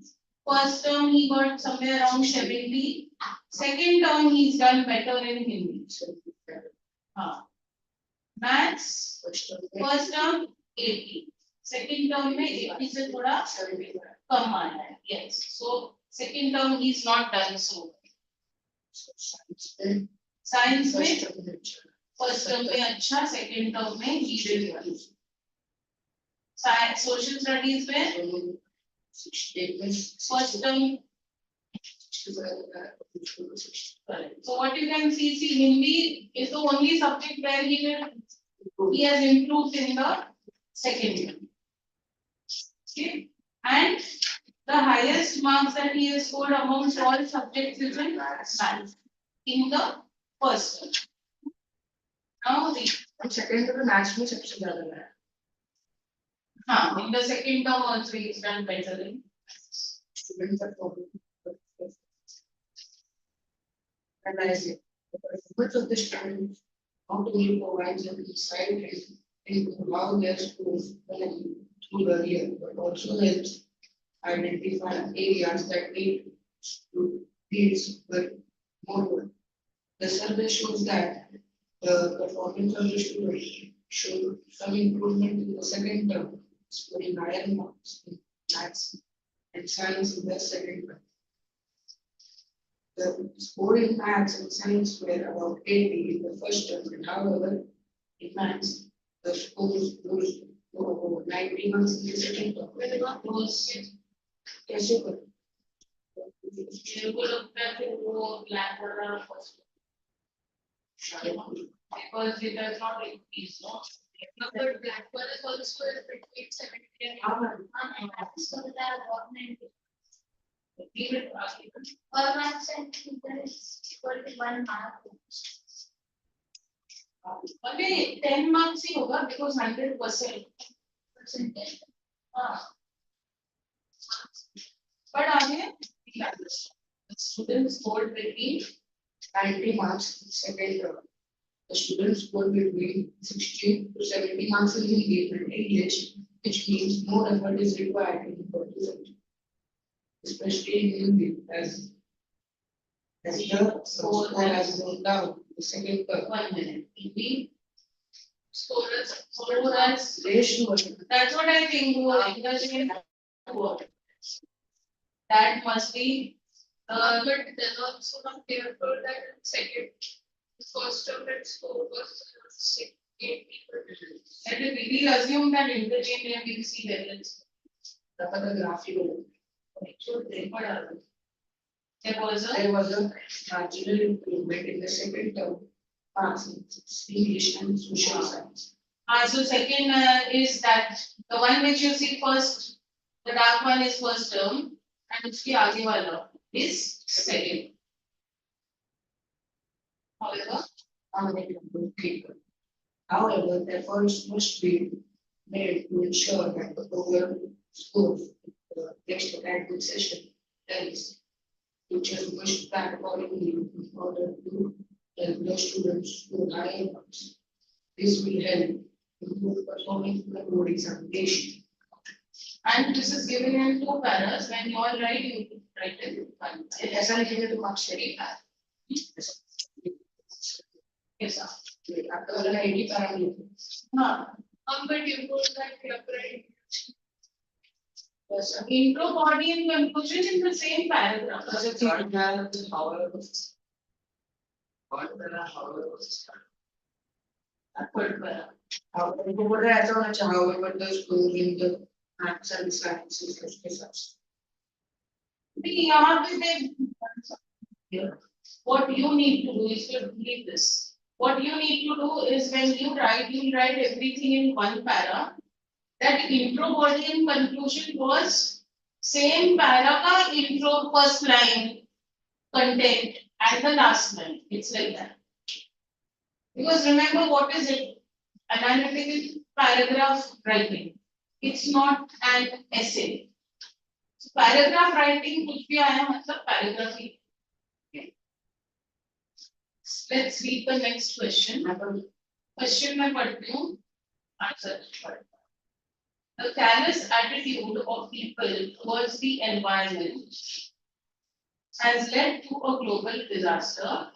first term he got somewhere around 70. Second term he's done better in Hindi. Maths, first term 80. Second term में 80 से थोड़ा कम आना है. Yes. So second term he's not done so well. Science में first term में अच्छा, second term में he did well. Science, social studies में first term. So what you can see, Hindi is the only subject where he has improved in the second year. Okay, and the highest marks that he has scored amongst all subjects is in maths in the first term. Now the second to the match में सबसे ज़्यादा है. in the second term also he has done better in Students are problem. Analyze it. The performance of the students, how to provide them insight into how their schools value through the year, but also helps identify areas that need to be but more work. The survey shows that the performance of the students showed some improvement in the second term, scoring higher marks in maths and science in the second term. The score in maths and science were about 80 in the first term, and however, in maths, the scores rose to about 90 marks in the second term. कैसे करें? को लगता है कि वो black वाला first because it does not increase, no. But black one is also between 70 and 80. So that government Leave it to us. All marks and there is equal to 1 mark. Only 10 marks ही होगा because 100%. Percentage. But आगे the students scored between 90 marks in second term. The students scored between 60 to 70 marks in Hindi and English, which means more effort is required in the subject. Especially in Hindi, as the score has gone down the second term. 1 minute. Hindi scorers. scorers. Ratio That's what I think. That must be. But then also not careful that second, first term that score was 8 people. Let it be. We assume that interchange will see levels. the graphical. So there was There was a marginal improvement in the second term, marks in English and social science. So second is that the one which you see first, the dark one is first term, and उसके आगे वाला is second. However, efforts must be made to ensure that the overall score of the next academic session ends. Teachers must plan accordingly in order to help the students to higher marks. This will help improve performance in the board examination. And this is given in 2 paras. When you are right, you write it in 1 para. ऐसा लिखेंगे तो marks चलेगा Yes, sir. आपका वाला 80 para लिखे हाँ. But you put that separate. बस Intro, body and conclusion in the same paragraph. ऐसे ठीक है however however Third para. however वो बोल रहा है ऐसा होना चाहिए however the school in the answer is के साथ See, यहाँ पे देख. What you need to do is to read this. What you need to do is when you write everything in 1 para. That intro, body and conclusion was same para ka intro, first line, content and the last line. It's like that. Because remember what is it? Analytical paragraph writing. It's not an essay. So paragraph writing कुछ भी आया मतलब paragraph he. Okay. Let's read the next question. Question मैं पढ़ती हूँ. Answer पढ़ती हूँ. The callous attitude of people towards the environment has led to a global disaster.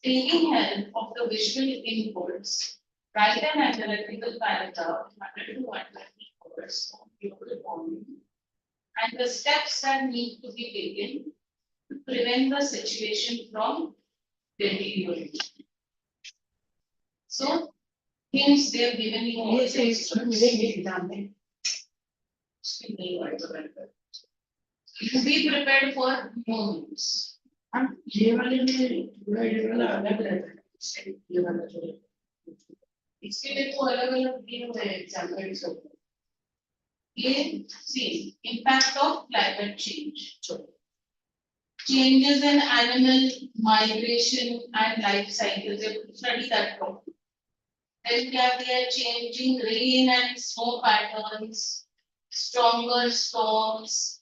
Taking help of the visual inputs, write an analytical paragraph, 100 to 120 words on global warming, and the steps that need to be taken to prevent the situation from deteriorating. So, hints they have given you all. ये से इसमें मिलेंगे exam में You be prepared for moments. हम ये वाले में पूरा ये वाला अलग रहता है इससे ये वाला जो इसके लिए तो अलग अलग दिए हुए एग्जाम्पल सब. ये see impact of climate change. Changes in animal migration and life cycles. They study that problem. Then we have their changing rain and snow patterns, stronger storms,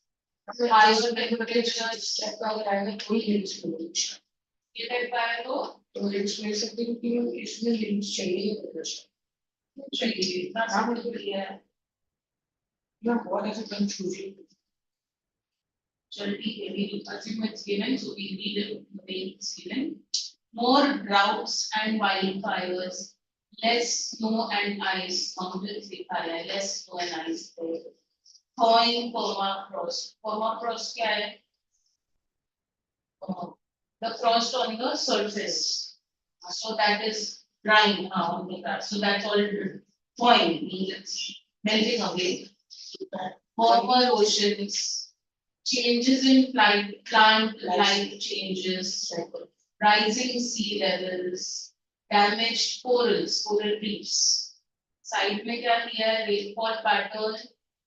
higher temperatures. अगर आएगा कोई लिंक्स मिलेगा ये कर पाए तो लिंक्स मिल सकते हैं कि इसमें लिंक्स चाहिए तो चाहिए इतना सब कुछ लिया है. या बहुत ऐसे confusing Charity heavy achievements given, so we read it the way it's given. More droughts and wildfires, less snow and ice, mountains दिखाया, less snow and ice. Thawing permafrost. Permafrost क्या है? The frost on the surface. So that is drying on the grass. So that's all thawing means it's melting away. Warmer oceans. Changes in plant life changes, rising sea levels, damaged coral reefs. Side में क्या किया है? Rainfall pattern,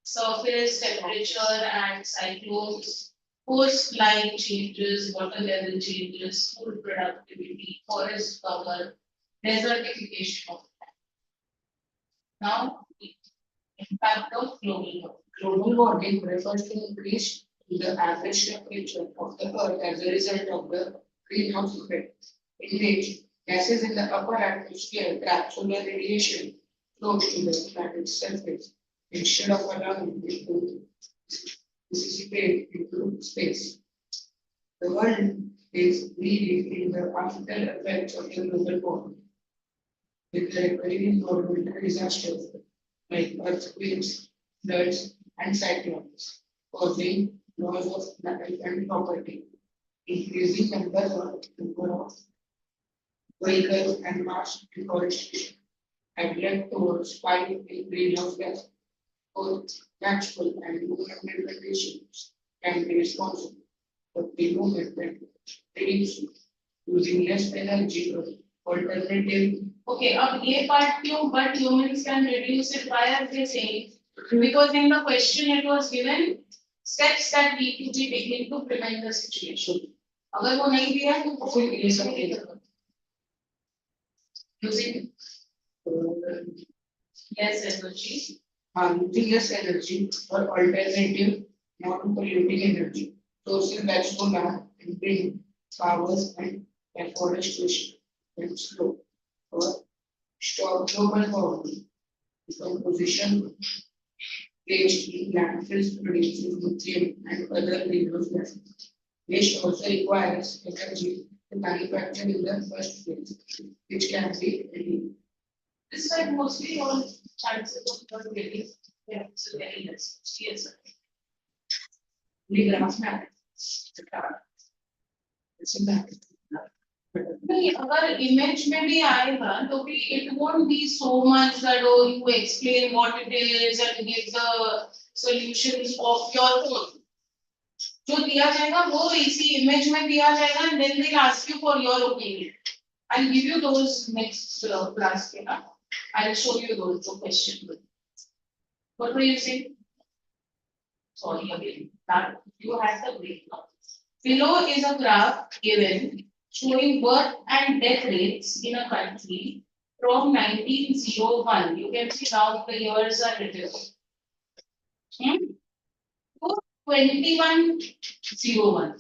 surface temperature and cyclones, coastline changes, water level changes, food productivity, forest cover, desertification of land. Now, impact of global warming. global warming refers to increase in the average temperature of the earth as a result of the greenhouse effect, in which gases in the upper atmosphere trap solar radiation close to the planet's surface instead of allowing it to dissipate into space. The world is leading in the after effects of the global warming, with the recurring environmental disasters like earthquakes, floods, and cyclones, causing loss of life and property, increasing number of vehicles and mass deforestation, have led towards spike in greenhouse gas. Both natural and human conditions can be responsible for the movement that leads to using less energy or alternative. Okay, अब ये part क्यों? But humans can reduce it. Why are they saying? Because in the question it was given steps that need to be taken to prevent the situation. अगर वो नहीं दिया तो फिर ये सब नहीं करना. Using less energy. Using less energy or alternative non-polluting energy sources like solar and wind powers and afforestation and slow or stop global warming. The composition waste landfills produces methane and other greenhouse gases. Waste also requires energy to manufacture in the first place, which can be reduced. This side mostly all chances of not getting, yeah, so very less, yes. The graph map. It's a map. नहीं, अगर image में भी आएगा तो भी it won't be so much that oh you explain what it is and give the solutions of your own. जो दिया जाएगा वो इसी image में दिया जाएगा and then they'll ask you for your opinion. I'll give you those next class के ना. I'll show you those questions. What were you saying? Sorry again. That you had the breakdown. Below is a graph given showing birth and death rates in a country from 1901. You can see now the years are written. To 2101.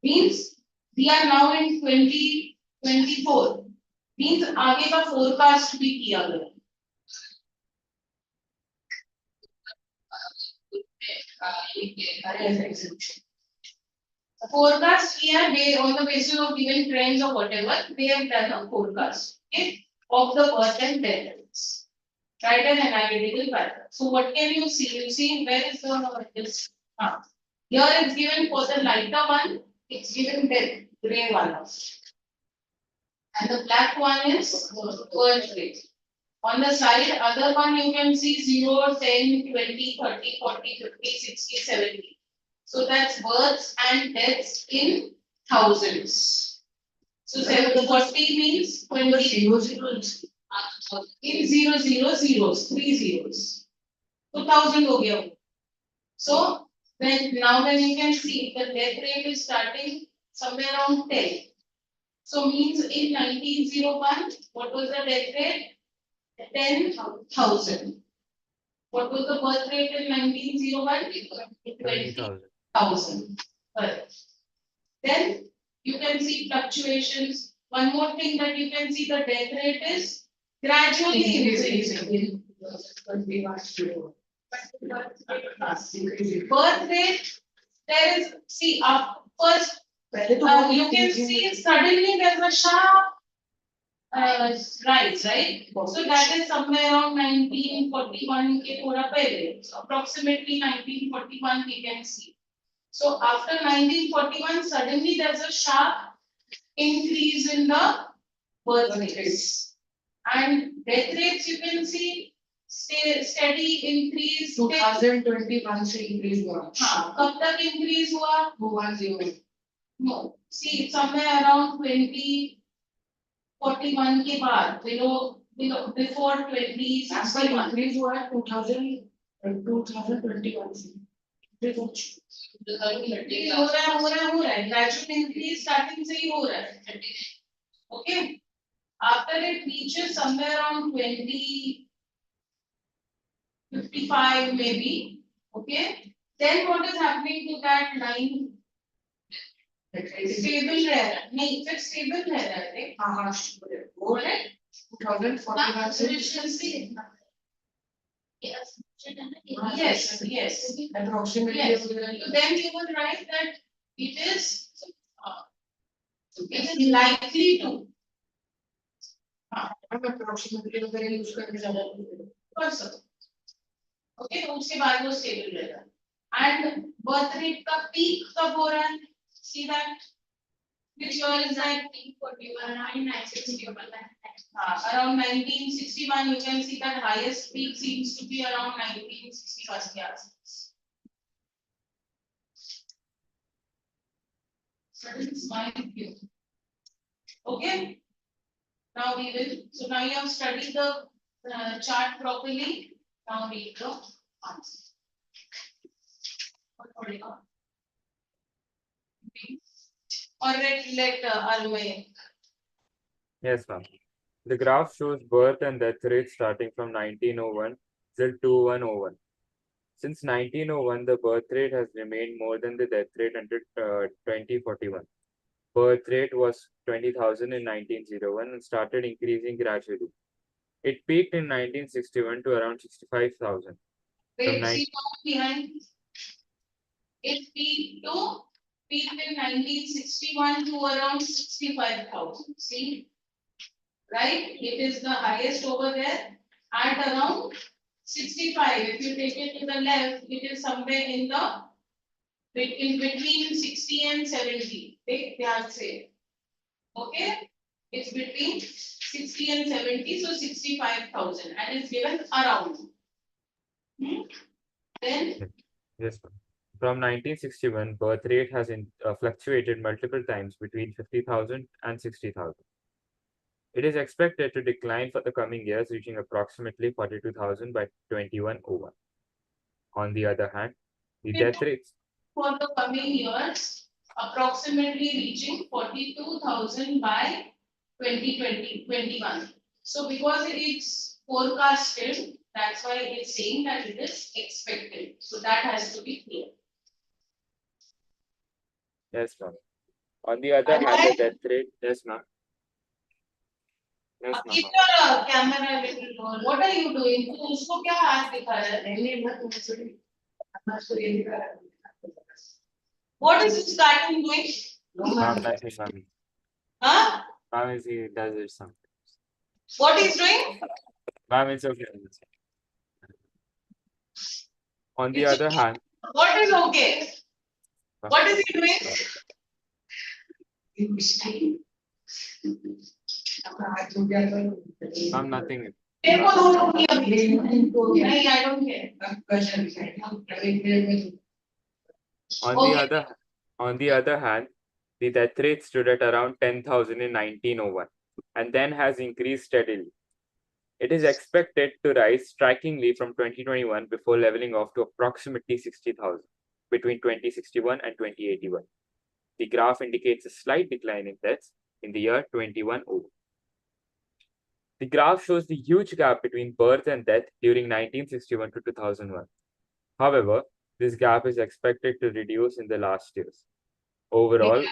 Means we are now in 2024. Means आगे का forecast भी किया गया. Forecast here, they on the basis of given trends or whatever, they have done a forecast, okay, of the birth and death rates. Write an analytical pattern. So what can you see? You see where is the this? Here it's given for the lighter one, it's given death, gray one. And the black one is birth rate. On the side, other one you can see 0, 10, 20, 30, 40, 50, 60, 70. So that's births and deaths in thousands. So 740 means 20 in 0, 0, zeros, 3 zeros. So 1000 ho gaya. So then now when you can see the death rate is starting somewhere around 10. So means in 1901, what was the death rate? 10,000. What was the birth rate in 1901? 20,000. Correct. Then you can see fluctuations. One more thing that you can see, the death rate is gradually increasing. Birth rate, there is, see, first, you can see suddenly there's a sharp rise, right? So that is somewhere around 1941 ke thoda pehle. So approximately 1941 we can see. So after 1941, suddenly there's a sharp increase in the birth rates. And death rates you can see steady increase. 2021 से increase हुआ. हाँ, कब तक increase हुआ? 10. No, see somewhere around 2041 के बाद, before 2061. Increase हुआ है 2021 से. हो रहा है gradual increase starting से ही हो रहा है. Okay, after it reaches somewhere around 2055 maybe, okay, then what is happening to that line? Stable रह रहा है, नहीं फिर stable रह रहा है. हाँ वो है 2041 से. Yes. Approximately. Yes. So then you would write that it is likely to. Approximately अगर use करके ज़्यादा. Okay, तो उसके बाद वो stable रहेगा. And birth rate का peak कब हो रहा है? See that? Which year is that? 1961. Around 1961, you can see that highest peak seems to be around 1961. That is my view. Okay. Now we will. So now you have studied the chart properly. Now read the answer. Or let Arumay. Yes, ma'am. The graph shows birth and death rates starting from 1901 till 2101. Since 1901, the birth rate has remained more than the death rate until 2041. Birth rate was 20,000 in 1901 and started increasing gradually. It peaked in 1961 to around 65,000. Wait, nine- see what behind? It peaked in 1961 to around 65,000. See, right? It is the highest over there at around 65. If you take it to the left, it is somewhere in between 60 and 70. Take ध्यान से. Okay? It's between 60 and 70, so 65,000, and it's given around. Then Yes, ma'am. From 1961, birth rate has fluctuated multiple times between 50,000 and 60,000. It is expected to decline for the coming years, reaching approximately 42,000 by 2101. On the other hand, the death rates for the coming years, approximately reaching 42,000 by 2021. So because it is forecasted, that's why it's saying that it is expected. So that has to be clear. Yes, ma'am. On the other hand, the death rate, yes, ma'am. Yes, Keep ma'am. your camera a little lower. What are you doing? तू उसको क्या हाथ दिखा रहा है? What is this cartoon doing? Ma'am, nothing, ma'am. Huh? Ma'am, he does it something. What is doing? Ma'am, it's okay. On the It's other okay. hand, What is okay? What is he doing? ma'am, nothing. तेरे को दो रोटी अभी नहीं I don't care. On the other hand, the death rate stood at around 10,000 in 1901 and then has increased steadily. It is expected to rise strikingly from 2021 before leveling off to approximately 60,000 between 2061 and 2081. The graph indicates a slight decline in deaths in the year 2100. The graph shows the huge gap between birth and death during 1961 to 2001. However, this gap is expected to reduce in the last years. Overall,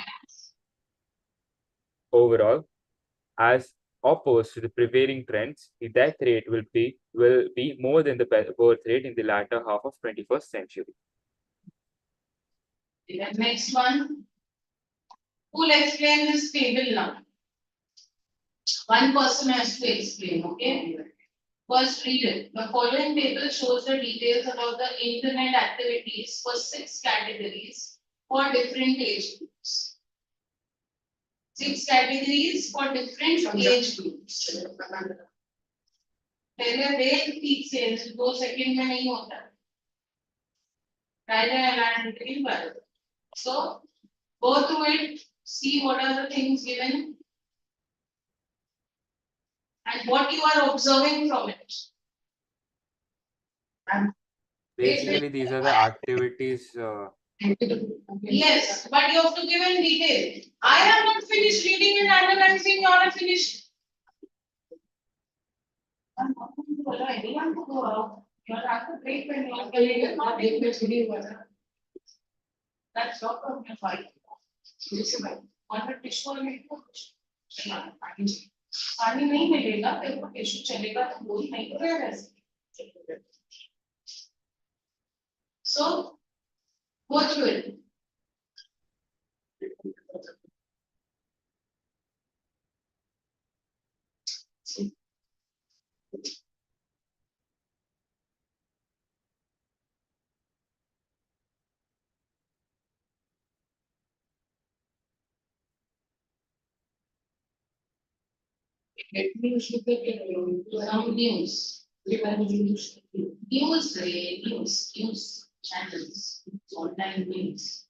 as opposed to the prevailing trends, the death rate will be more than the birth rate in the latter half of 21st century. The next one. Who will explain this table now? One person has to explain, okay? First, read it. The following table shows the details about the internet activities for 6 categories for different age groups. 6 categories for different age groups. पहले देख ठीक से 2 second में नहीं होता. पहले analytical पर. So go through it, see what are the things given and what you are observing from it. Basically, these are the activities. Yes, but you have to give in detail. I have not finished reading and analyzing. You are finished. Anyone to go out. You have to break when you are getting it. Not take this video. That's not from your fight. On the tissue में पानी नहीं मिलेगा तेरे को tissue चलेगा तो वो ही नहीं करेगा ऐसे. So go through it. Some news. News channels, online news.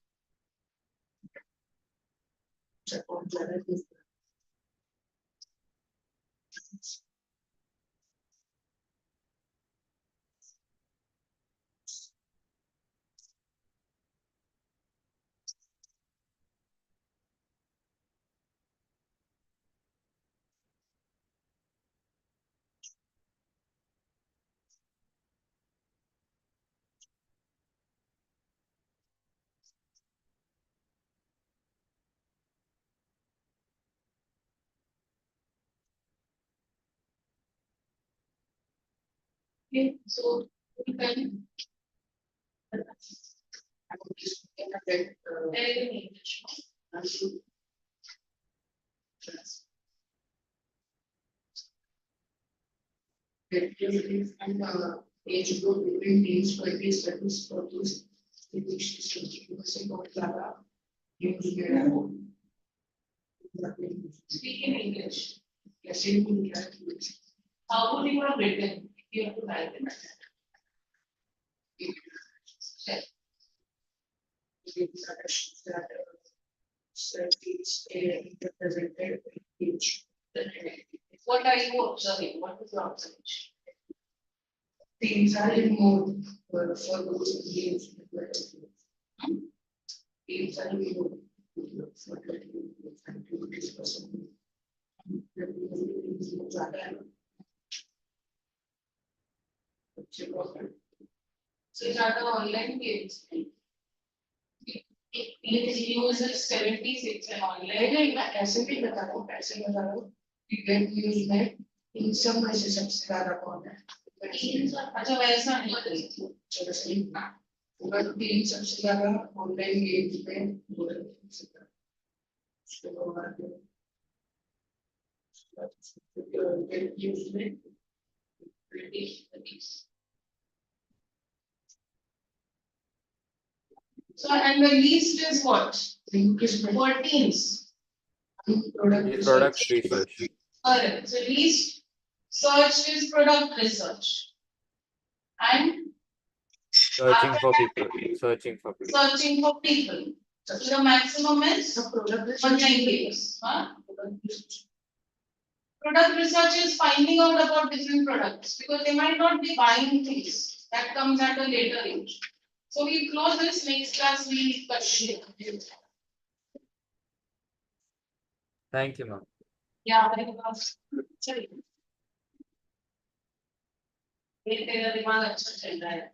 Okay, so You can. Very English. Activities and age group between teens, 20s, 30s, 40s, which is 20% of Java. Speak in English. Yes, in English. How would you have written if you have to write it? Represented each. What are you observing? What is your observation? Things are in mode for those games. Things are in mode for activities person. So it's not an online games. It uses 76 and online. ऐसे भी बता रहा हूँ पैसे बता रहा हूँ event use में इन सब में से सबसे ज्यादा कौन है अच्छा वैसा नहीं चलो सही पूरा तीन सबसे ज्यादा ऑनलाइन गेम्स में उसके बाद इवेंट यूज में So and the least is what? Increase में 14s. Product research. Correct. So least search is product research. And Searching for people. Searching for people. searching for people. So the maximum is online games. Huh? Product research is finding out about different products because they might not be buying things. That comes at a later age. So we close this. Next class we continue. Thank you, ma'am. Yeah, very much. Sorry. ये तेरा दिमाग अच्छा चल रहा है